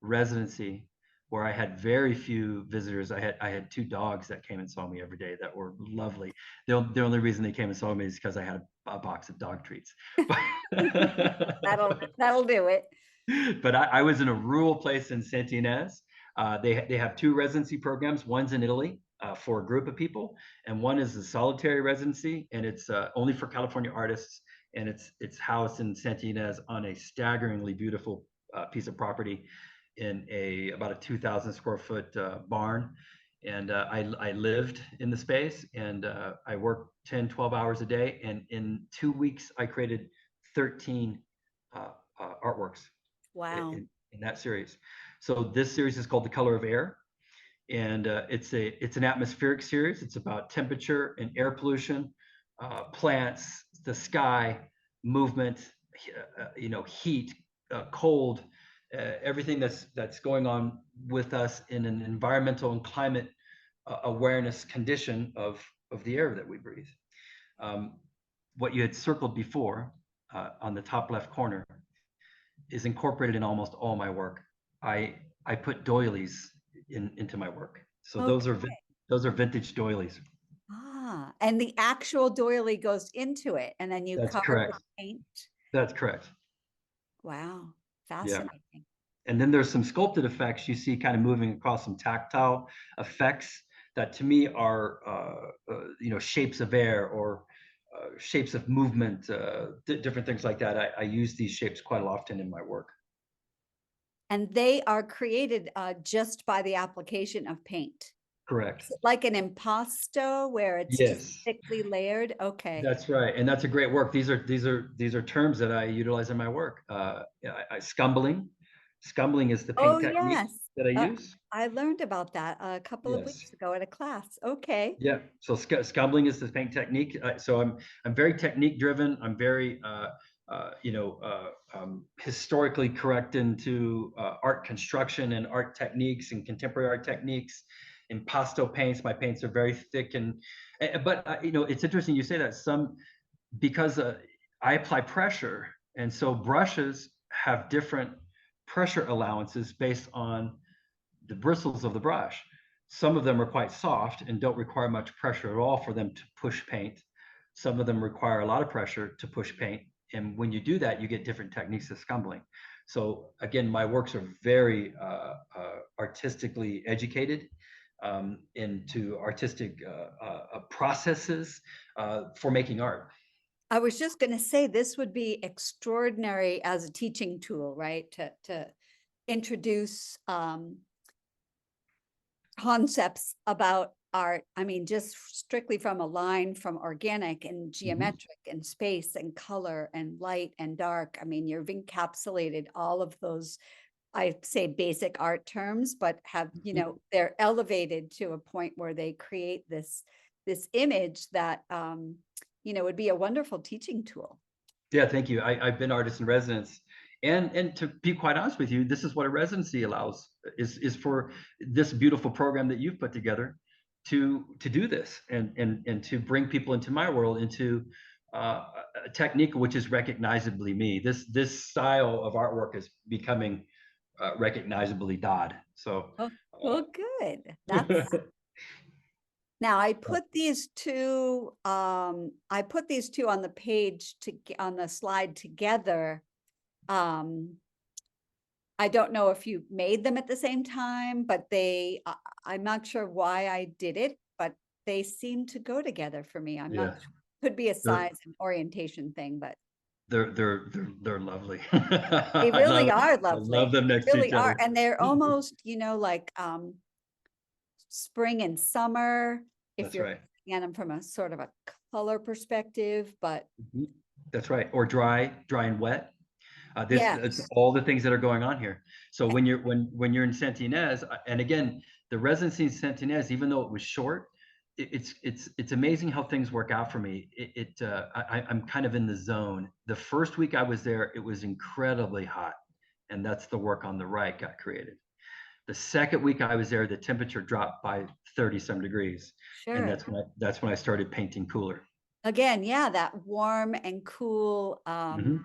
residency where I had very few visitors. I had 2 dogs that came and saw me every day that were lovely. The only reason they came and saw me is because I had a box of dog treats.
that'll do it.
But I was in a rural place in Santinez. They have 2 residency programs. One's in Italy for a group of people, and one is a solitary residency, and it's only for California artists. And it's housed in Santinez on a staggeringly beautiful piece of property in about a 2,000 square foot barn. And I lived in the space, and I worked 10, 12 hours a day. And in 2 weeks, I created 13 artworks
Wow.
in that series. So this series is called The Color of Air, and it's an atmospheric series. It's about temperature and air pollution, plants, the sky, movement, heat, cold, everything that's going on with us in an environmental and climate awareness condition of the air that we breathe. Um, what you had circled before on the top left corner is incorporated in almost all my work. I put doilies into my work. So
Okay.
those are vintage doilies.
Ah, and the actual doily goes into it and then you
That's
cover it with
correct.
paint.
That's correct.
Wow.
Yeah.
Fascinating.
And then there's some sculpted effects you see kind of moving across, some tactile effects that to me are shapes of air or shapes of movement, different things like that. I use these shapes quite often in my work.
And they are created just by the application of paint.
Correct.
Is it like an impasto where it's just
Yes.
thickly layered? Okay.
That's right, and that's a great work. These are terms that I utilize in my work. Scumbling. Scumbling is the
Oh,
paint technique
yes.
that I use.
I learned about that a couple of
Yes.
weeks ago at a class. Okay.
Yeah. So scumbling is the paint technique. So I'm very technique driven. I'm very historically correct into art construction and art techniques and contemporary art techniques. Impasto paints. My paints are very thick but it's interesting you say that. Because I apply pressure, and so brushes have different pressure allowances based on the bristles of the brush. Some of them are quite soft and don't require much pressure at all for them to push paint. Some of them require a lot of pressure to push paint. And when you do that, you get different techniques of scumbling. So again, my works are very artistically educated into artistic processes for making art.
I was just going to say this would be extraordinary as a teaching tool, right? To introduce concepts about art, I mean, just strictly from a line, from organic and geometric and space and color and light and dark. I mean, you've encapsulated all of those, I say basic art terms, but have, you know, they're elevated to a point where they create this image that, you know, would be a wonderful teaching tool.
Yeah, thank you. I've been artist in residence, and to be quite honest with you, this is what a residency allows, is for this beautiful program that you've put together to do this, and to bring people into my world, into a technique which is recognizably me. This style of artwork is becoming recognizably Dodd. So
Oh, well, good. That's now I put these two on the page on the slide together. I don't know if you made them at the same time, but I'm not sure why I did it, but they seem to go together for me. I'm not
yeah,
sure. Could be a
they're
size and orientation thing, but
they're lovely.
they really are
I love
lovely.
them
They
next to
really
each
are.
other.
And they're almost, you know, like spring and summer, if
That's
you're
right.
looking at them from a sort of a color perspective, but
Mhm. That's right. Or dry and wet. It's
yes.
all the things that are going on here. So when you're in Santa Ynez, and again, the residency in Santa Ynez, even though it was short, it's amazing how things work out for me. I'm kind of in the zone. The first week I was there, it was incredibly hot, and that's the work on the right got created. The second week I was there, the temperature dropped by 30 some degrees, and
Sure.
that's when I started painting cooler.
Again, yeah, that warm and cool,
Hmm.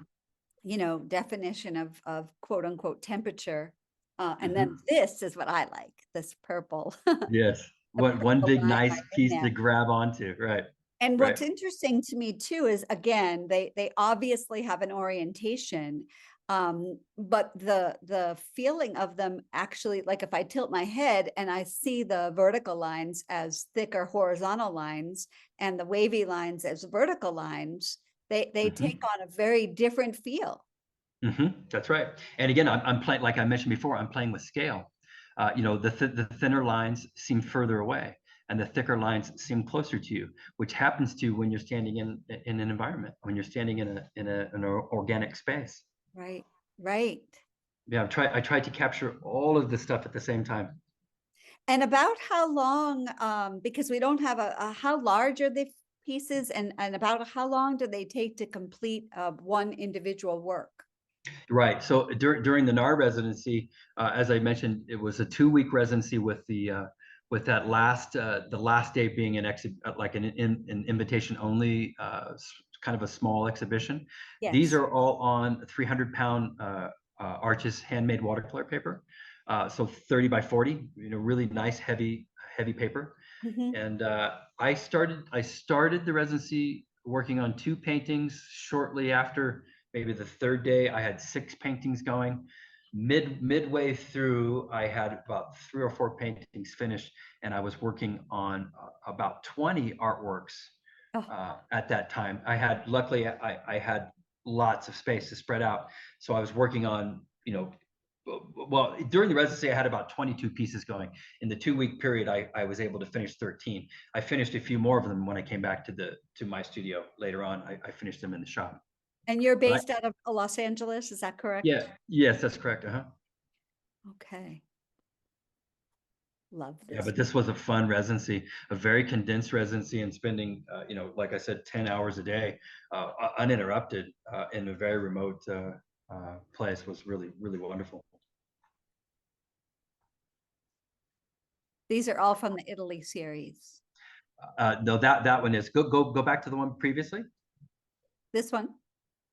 you know, definition of quote unquote temperature. And then
Hmm.
this is what I like, this purple, the
Yes. One
purple
big
line
nice
right in
piece to
there.
grab onto. Right.
And
Right.
what's interesting to me too is, again, they obviously have an orientation, but the feeling of them actually, like if I tilt my head and I see the vertical lines as thicker horizontal lines and the wavy lines as vertical lines, they take
Hmm.
on a very different feel.
Hmm. That's right. And again, I'm playing, like I mentioned before, I'm playing with scale. The thinner lines seem further away, and the thicker lines seem closer to you, which happens to when you're standing in an environment, when you're standing in an organic space.
Right, right.
Yeah, I tried to capture all of this stuff at the same time.
And about how long, because we don't have how large are the pieces, and about how long do they take to complete one individual work?
Right. So during the NAR residency, as I mentioned, it was a 2-week residency with that the last day being like an invitation only, kind of a small exhibition. These
Yes.
are all on 300-pound Arches handmade watercolor paper, so 30 by 40. You know, really nice heavy paper.
Mhm.
And I started the residency working on 2 paintings. Shortly after, maybe the third day, I had 6 paintings going. Midway through, I had about 3 or 4 paintings finished, and I was working on about 20 artworks
Oh,
at that time. Luckily, I had lots of space to spread out, so I was working on, well, during the residency, I had about 22 pieces going. In the 2-week period, I was able to finish 13. I finished a few more of them when I came back to my studio later on. I finished them in the shop.
and you're
But
based out of Los Angeles, is that correct?
yeah, yes, that's correct. Uh-huh.
Okay. Love
Yeah,
this.
but this was a fun residency, a very condensed residency, and spending, like I said, 10 hours a day, uninterrupted, in a very remote place was really, really wonderful.
These are all from the Italy series.
No, that one is go back to the one previously.
This one?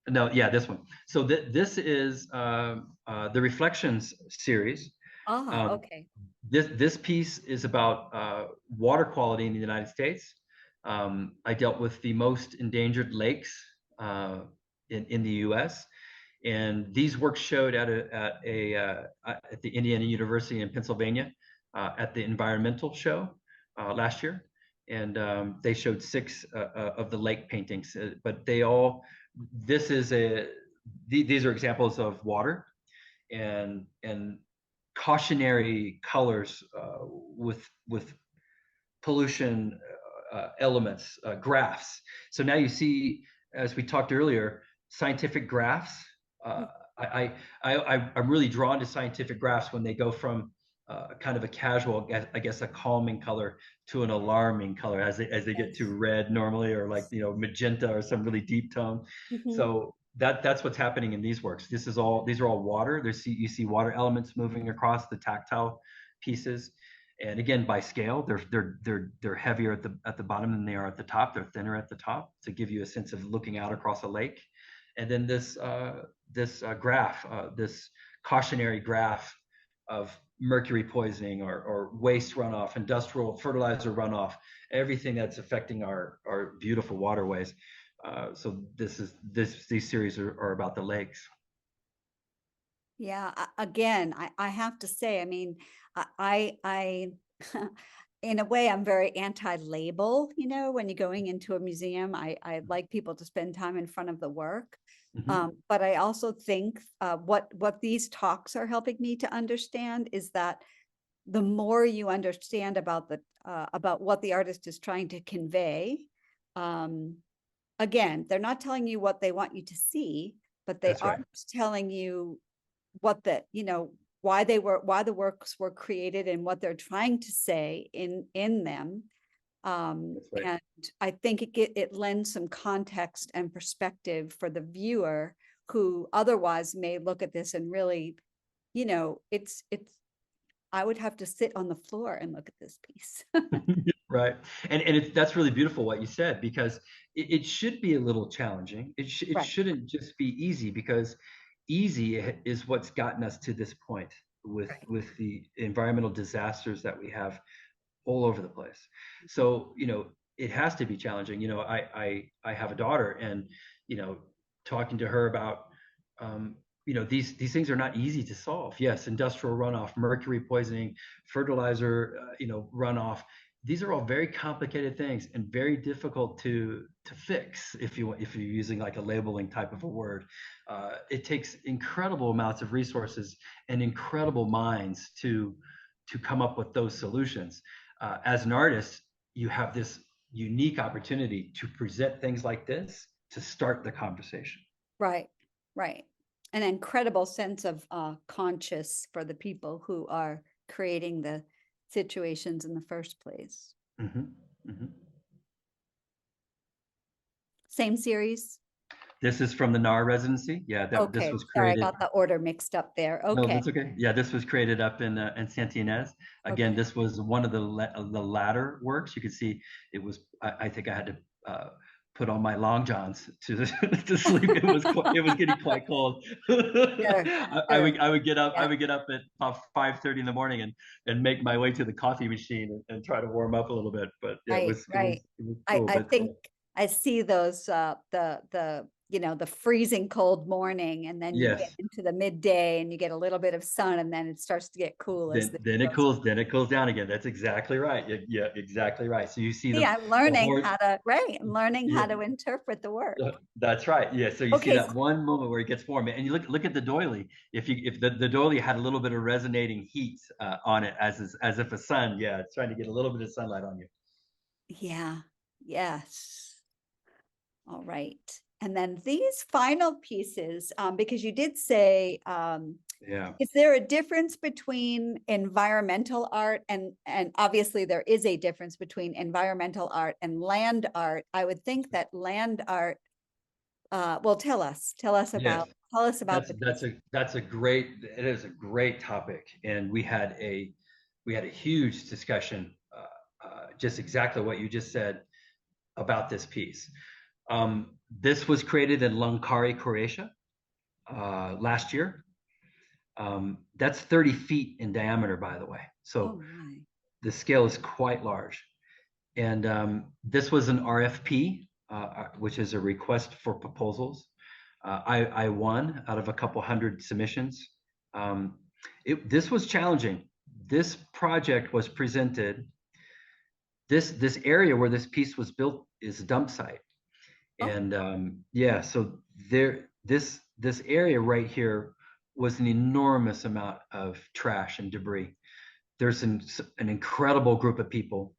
No, yeah, this one. So this is the Reflections series.
Ah,
Um,
okay.
this piece is about water quality in the United States. I dealt with the most endangered lakes in the U.S. And these works showed at the Indiana University in Pennsylvania at the environmental show last year, and they showed 6 of the lake paintings. But they all this is a these are examples of water and cautionary colors with pollution elements, graphs. So now you see, as we talked earlier, scientific graphs. Uh, I'm really drawn to scientific graphs when they go from kind of a casual, I guess, a calming color to an alarming color as they get to red normally, or like, you know, magenta or some really deep tone.
Mhm.
So that's what's happening in these works. These are all water. You see water elements moving across the tactile pieces. And again, by scale, they're heavier at the bottom than they are at the top. They're thinner at the top to give you a sense of looking out across a lake. And then this graph, this cautionary graph of mercury poisoning or waste runoff, industrial fertilizer runoff, everything that's affecting our beautiful waterways. So these series are about the lakes.
Yeah, again, I have to say, I mean, I in a way, I'm very anti-label, you know, when you're going into a museum, I like people to spend time in front of the work.
Mm-hmm.
But I also think what these talks are helping me to understand is that the more you understand about what the artist is trying to convey, um, again, they're not telling you what they want you to see, but they
That's
are
right.
telling you what you know, why the works were created and what they're trying to say in them.
That's right.
And I think it lends some context and perspective for the viewer who otherwise may look at this and really, you know, I would have to sit on the floor and look at this piece.
Right. And that's really beautiful what you said, because it should be a little challenging. It
Right,
shouldn't just be easy, because easy is what's gotten us to this point
right.
with the environmental disasters that we have all over the place. So, you know, it has to be challenging. You know, I have a daughter, and, you know, talking to her about, you know, these things are not easy to solve. Yes, industrial runoff, mercury poisoning, fertilizer, you know, runoff. These are all very complicated things and very difficult to fix if you're using like a labeling type of a word. It takes incredible amounts of resources and incredible minds to come up with those solutions. As an artist, you have this unique opportunity to present things like this to start the conversation.
Right, right. An incredible sense of conscious for the people who are creating the situations in the first place.
Mm-hmm. Mm-hmm.
Same series?
This is from the NAR residency. Yeah, this
Okay,
was
sorry, I
created.
got the order mixed up there.
No,
Okay,
that's okay. Yeah, this was created up in Santa Ynez. Again,
okay.
this was one of the latter works. You can see it was. I think I had to put on my long johns to to sleep. It was getting quite cold.
Sure, sure.
I would get up. I
Yeah,
would get up at about 5:30 in the morning and make my way to the coffee machine and try to warm up a little bit. But yeah,
right, right.
it was
I
cool.
I
But
think I see those the you know, the freezing cold morning, and then you get
yes.
into the midday and you get a little bit of sun, and then it starts to get cool as the day goes.
Then it cools down again. That's exactly right. Yeah, yeah, exactly right. So you see
See, I'm
the
learning
horse.
how to, right, I'm learning
Yeah,
how to interpret the work.
that's right. Yeah. So you see
Okay,
that one moment where it gets warm, and you look at the doily. If the doily had a little bit of resonating heat on it, as if a sun, yeah, it's trying to get a little bit of sunlight on you.
yeah, yes. All right. And then these final pieces, because you did say,
Yeah.
is there a difference between environmental art and obviously there is a difference between environmental art and land art. I would think that land art, well,
Yes.
tell us about the piece.
That's a great. It is a great topic, and we had a huge discussion, just exactly what you just said about this piece. This was created in Langkawi, Croatia, last year. That's 30 feet in diameter, by the way.
Oh
So
my.
the scale is quite large. And this was an RFP, which is a request for proposals. I won out of a couple hundred submissions. This was challenging. This project was presented. This area where this piece was built is a dump site.
Oh,
And yeah, so this area right here was an enormous amount of trash and debris. There's an incredible group of people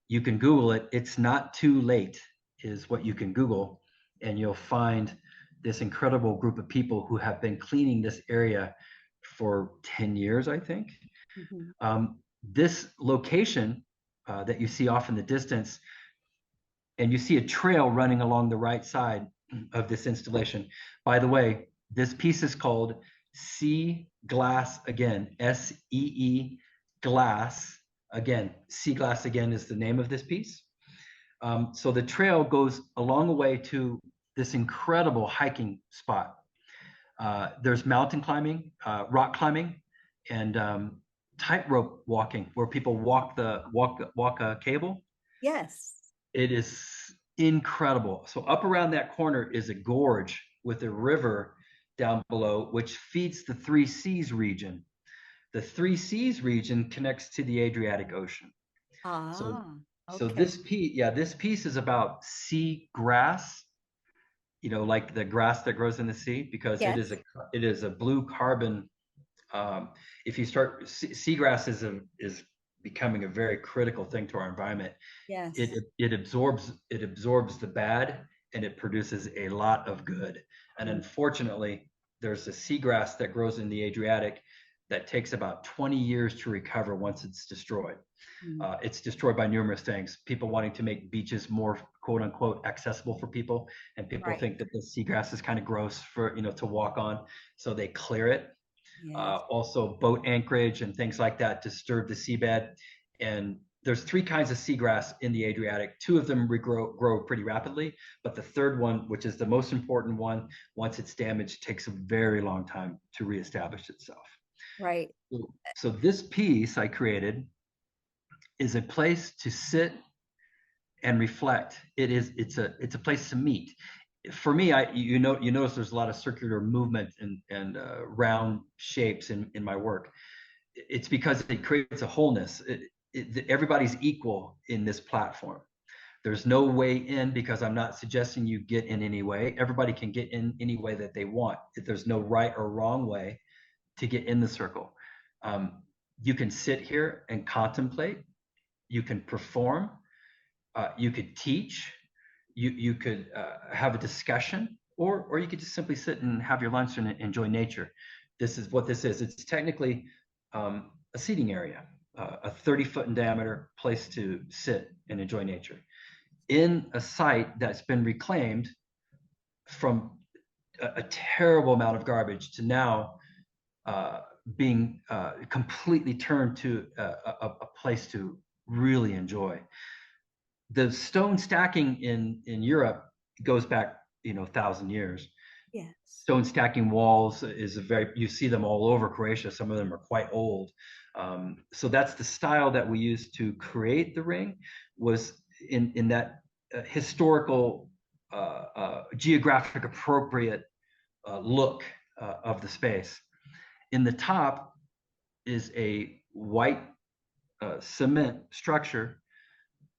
you can Google it. It's not too late is what you can Google, and you'll find this incredible group of people who have been cleaning this area for 10 years, I think.
Mhm.
This location that you see off in the distance, and you see a trail running along the right side of this installation. By the way, this piece is called Sea Glass Again, SEE Glass Again. Sea Glass Again is the name of this piece. So the trail goes a long way to this incredible hiking spot. There's mountain climbing, rock climbing, and tightrope walking, where people walk a cable.
Yes.
It is incredible. So up around that corner is a gorge with a river down below, which feeds the Three Seas region. The Three Seas region connects to the Adriatic Ocean. So,
Ah,
so
okay.
this piece is about sea grass, like the grass that grows in the sea, because
Yes.
it is a blue carbon. If you start, seagrass is becoming a very critical thing to our environment.
Yes.
It absorbs the bad, and it produces a lot of good. And
Mm.
unfortunately, there's a seagrass that grows in the Adriatic that takes about 20 years to recover once it's destroyed.
Mm.
It's destroyed by numerous things. People wanting to make beaches more quote unquote accessible for people, and people
Right.
think that the seagrass is kind of gross for to walk on, so they clear it.
Yes.
Also, boat anchorage and things like that disturb the seabed. And there's three kinds of seagrass in the Adriatic. Two of them grow pretty rapidly, but the third one, which is the most important one, once it's damaged, takes a very long time to reestablish itself.
Right.
So this piece I created is a place to sit and reflect. It's a place to meet. For me, you notice there's a lot of circular movement and round shapes in my work. It's because it creates a wholeness. Everybody's equal in this platform. There's no way in, because I'm not suggesting you get in any way. Everybody can get in any way that they want. If there's no right or wrong way to get in the circle. You can sit here and contemplate. You can perform. You could teach. You could have a discussion, or you could just simply sit and have your lunch and enjoy nature. This is what this is. It's technically a seating area, a 30-foot in diameter place to sit and enjoy nature in a site that's been reclaimed from a terrible amount of garbage to now being completely turned to a place to really enjoy. The stone stacking in Europe goes back 1,000 years.
Yes.
Stone stacking walls you see them all over Croatia. Some of them are quite old. So that's the style that we used to create the ring, was in that historical, geographic appropriate look of the space. In the top is a white cement structure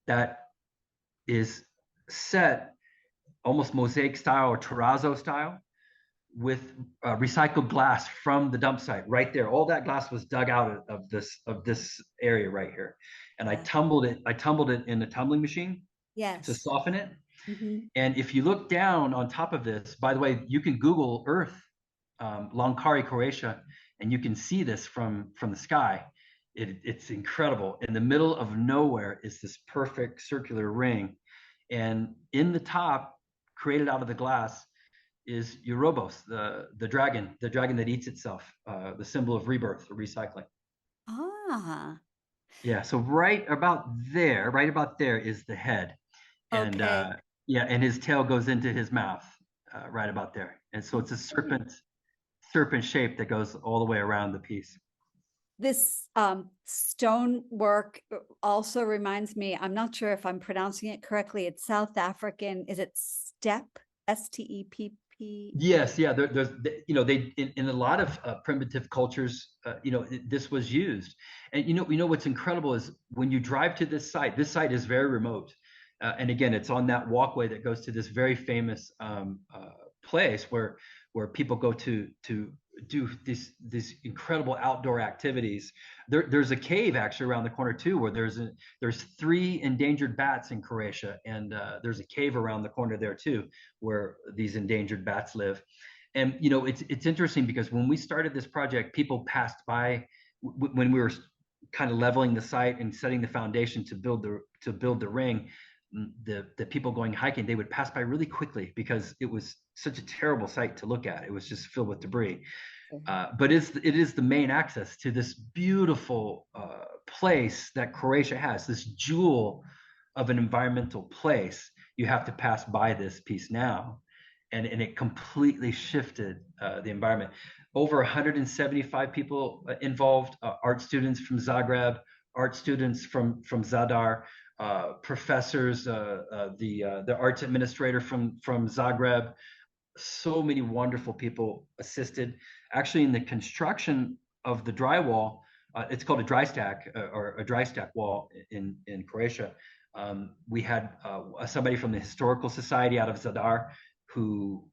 that is set almost mosaic style or terrazzo style, with recycled glass from the dump site right there. All that glass was dug out of this area right here, and I
Yeah.
tumbled it in a tumbling machine to
Yes.
soften it.
Hmm.
And if you look down on top of this, by the way, you can Google Earth, Langkari, Croatia, and you can see this from the sky. It's incredible. In the middle of nowhere is this perfect circular ring, and in the top, created out of the glass, is Eurobos, the dragon that eats itself, the symbol of rebirth or recycling.
Ah,
Yeah, so right about there is the head, and
okay.
yeah, and his tail goes into his mouth, right about there, and so it's a
Okay.
serpent shape that goes all the way around the piece.
This stone work also reminds me, I'm not sure if I'm pronouncing it correctly. It's South African. Is it steppe? STEPP?
Yes, yeah. There's, they in a lot of primitive cultures, this was used, and what's incredible is when you drive to this site. This site is very remote, and again, it's on that walkway that goes to this very famous place where people go to do these incredible outdoor activities. There's a cave actually around the corner too, where there's 3 endangered bats in Croatia, and there's a cave around the corner there too, where these endangered bats live. And it's interesting because when we started this project, people passed by when we were kind of leveling the site and setting the foundation to build the ring. The people going hiking, they would pass by really quickly because it was such a terrible sight to look at. It was just filled with debris. But it is the main access to this beautiful place that Croatia has, this jewel of an environmental place. You have to pass by this piece now, and it completely shifted the environment. Over 175 people involved, art students from Zagreb, art students from Zadar, professors, the arts administrator from Zagreb. So many wonderful people assisted. Actually, in the construction of the drywall, it's called a dry stack or a dry stack wall in Croatia. We had somebody from the Historical Society out of Zadar who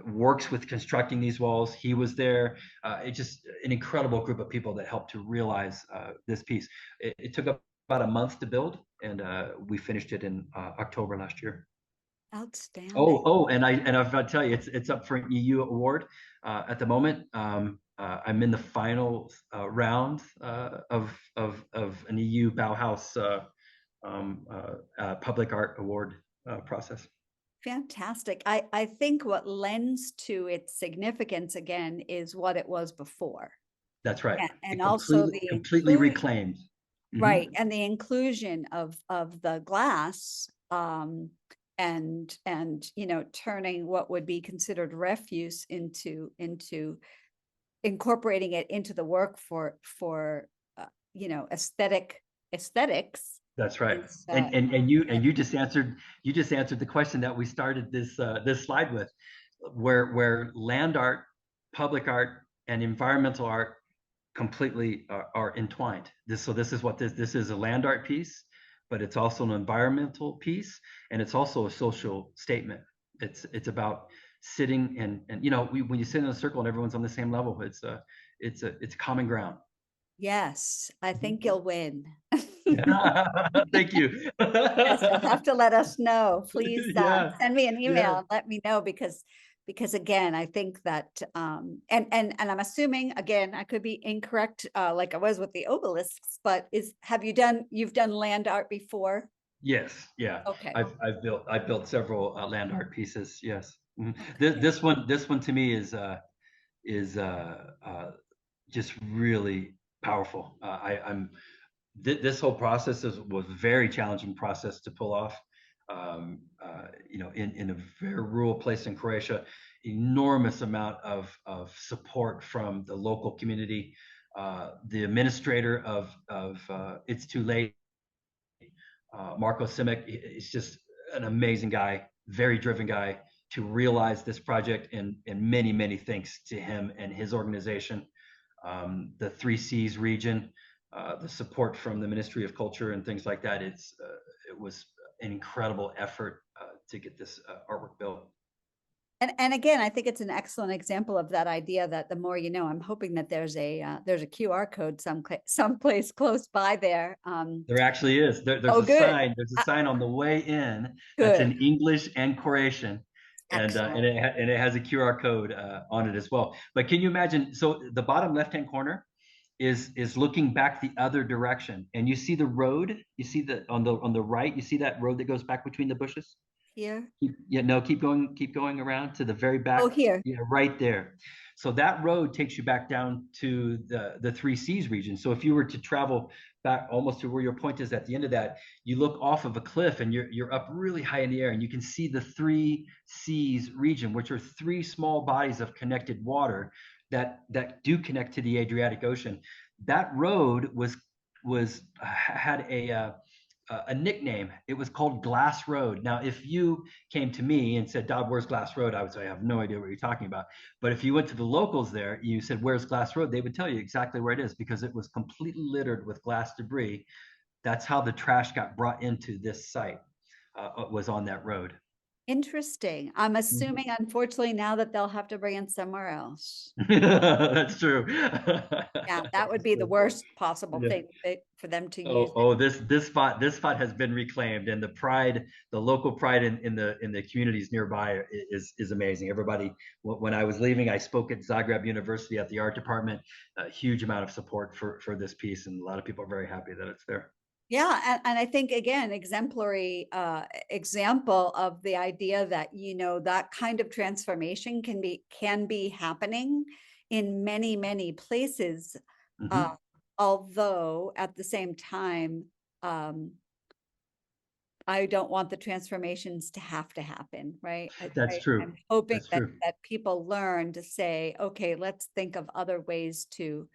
works with constructing these walls. He was there. It's just an incredible group of people that helped to realize this piece. It took about a month to build, and we finished it in October last year.
Outstanding.
And I've got to tell you, it's up for an EU award at the moment. I'm in the final round of an EU Bauhaus public art award process.
Fantastic. I think what lends to its significance again is what it was before.
That's right.
And also the
completely reclaimed.
Right. And the inclusion of the glass and turning what would be considered refuse into incorporating it into the work for aesthetics.
That's right. And you just answered the question that we started this slide with, where land art, public art, and environmental art completely are entwined. This is what this is, a land art piece, but it's also an environmental piece, and it's also a social statement. It's about sitting and when you sit in a circle and everyone's on the same level, it's common ground.
Yes, I think you'll win.
Thank you.
Yes, you'll have to let us know. Please send me an email and let me know, because again, I think that and I'm assuming, again, I could be incorrect, like I was with the obelisks, but you've done land art before?
Yes, yeah.
Okay.
I've built several land art pieces. Yes. This one to me is just really powerful. This whole process was a very challenging process to pull off. In a very rural place in Croatia, enormous amount of support from the local community. The administrator of It's Too Late, Marko Simic, is just an amazing guy, very driven guy to realize this project, and many, many thanks to him and his organization. The 3Cs region, the support from the Ministry of Culture and things like that. It was an incredible effort to get this artwork built.
And again, I think it's an excellent example of that idea that the more you know. I'm hoping that there's a QR code someplace close by there.
There actually is. There's a sign. There's a sign on the way in that's in English and Croatian, and it has a QR code on it as well. But can you imagine? So the bottom left-hand corner is looking back the other direction, and you see the road. You see on the right. You see that road that goes back between the bushes.
Here?
Keep going around to the very back.
Oh, here.
Yeah, right there. So that road takes you back down to the 3Cs region. So if you were to travel back almost to where your point is at the end of that, you look off of a cliff and you're up really high in the air, and you can see the 3Cs region, which are 3 small bodies of connected water that do connect to the Adriatic Ocean. That road had a nickname. It was called Glass Road. Now, if you came to me and said, Dodd, where's Glass Road? I would say, I have no idea what you're talking about. But if you went to the locals there, you said, where's Glass Road? They would tell you exactly where it is, because it was completely littered with glass debris. That's how the trash got brought into this site, was on that road.
Interesting. I'm assuming, unfortunately, now that they'll have to bring it somewhere else.
That's true.
Yeah, that would be the worst possible
Yeah.
thing for them to use it.
Oh, this spot has been reclaimed, and the local pride in the communities nearby is amazing. Everybody, when I was leaving, I spoke at Zagreb University at the art department. A huge amount of support for this piece, and a lot of people are very happy that it's there.
Yeah, and I think again, exemplary example of the idea that, you know, that kind of transformation can be happening in many, many places. Uh,
Mhm.
although at the same time, um, I don't want the transformations to have to happen, right?
That's
I'm
true.
hoping
That's
that
true.
people learn to say, okay, let's think of other ways to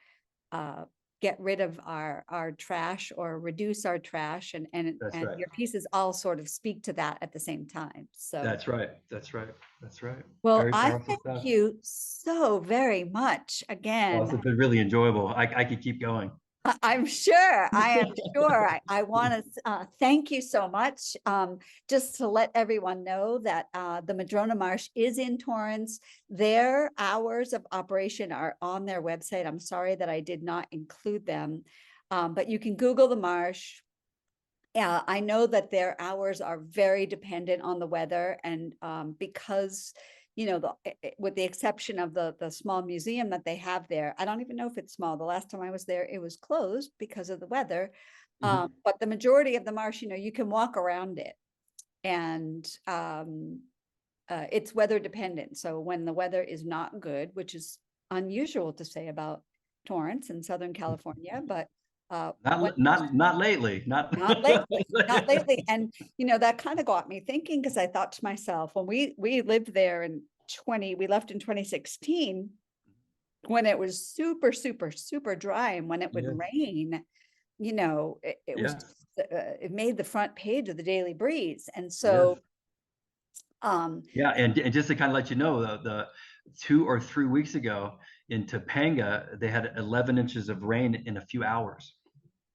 uh, get rid of our trash or reduce our trash,
That's
and
right.
your pieces all sort of speak to that at the same time. So,
That's right. That's right. That's right.
well,
Very
I
powerful
thank
stuff.
you so very much
Oh,
again.
it's been really enjoyable. I could keep going.
I'm sure. I am sure. I want to thank you so much. Just to let everyone know that the Madrona Marsh is in Torrance. Their hours of operation are on their website. I'm sorry that I did not include them, but you can Google the marsh. I know that their hours are very dependent on the weather, and because, you know, with the exception of the small museum that they have there, I don't even know if it's small. The last time I was there, it was closed because of the weather.
Mhm.
But the majority of the marsh, you know, you can walk around it, and it's weather dependent. So when the weather is not good, which is unusual to say about Torrance in Southern California, but when
Not lately. Not
not lately, not lately. And, you know, that kind of got me thinking, because I thought to myself, when we lived there in we left in 2016, when it was super, super, super dry, and when it would
Yeah.
rain, you know, it was,
Yeah.
it made the front page of the Daily Breeze. And
Yes.
so, um,
Yeah. And just to kind of let you know, the 2 or 3 weeks ago in Topanga, they had 11 inches of rain in a few hours.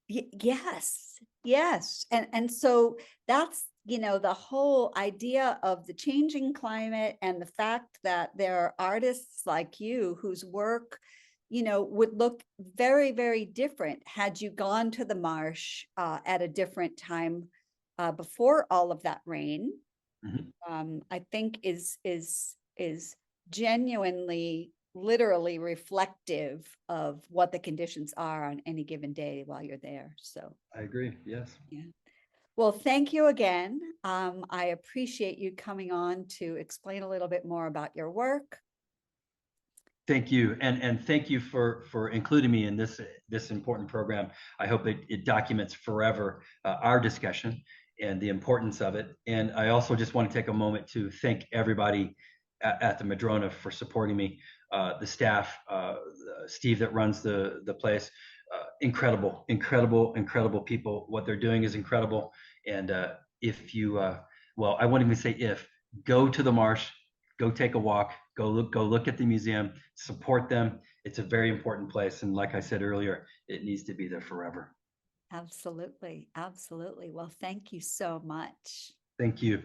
Yes, yes. And so that's, you know, the whole idea of the changing climate, and the fact that there are artists like you whose work, you know, would look very, very different had you gone to the marsh at a different time before all of that rain.
Mhm.
I think is genuinely, literally reflective of what the conditions are on any given day while you're there. So,
I agree. Yes.
yeah. Well, thank you again. I appreciate you coming on to explain a little bit more about your work.
Thank you, and thank you for including me in this important program. I hope it documents forever our discussion and the importance of it. And I also just want to take a moment to thank everybody at the Madrona for supporting me, the staff, Steve that runs the place. Incredible, incredible, incredible people. What they're doing is incredible. And if you, well, I won't even say if, go to the marsh, go take a walk, go look at the museum, support them. It's a very important place, and like I said earlier, it needs to be there forever.
Absolutely. Absolutely. Well, thank you so much.
Thank you.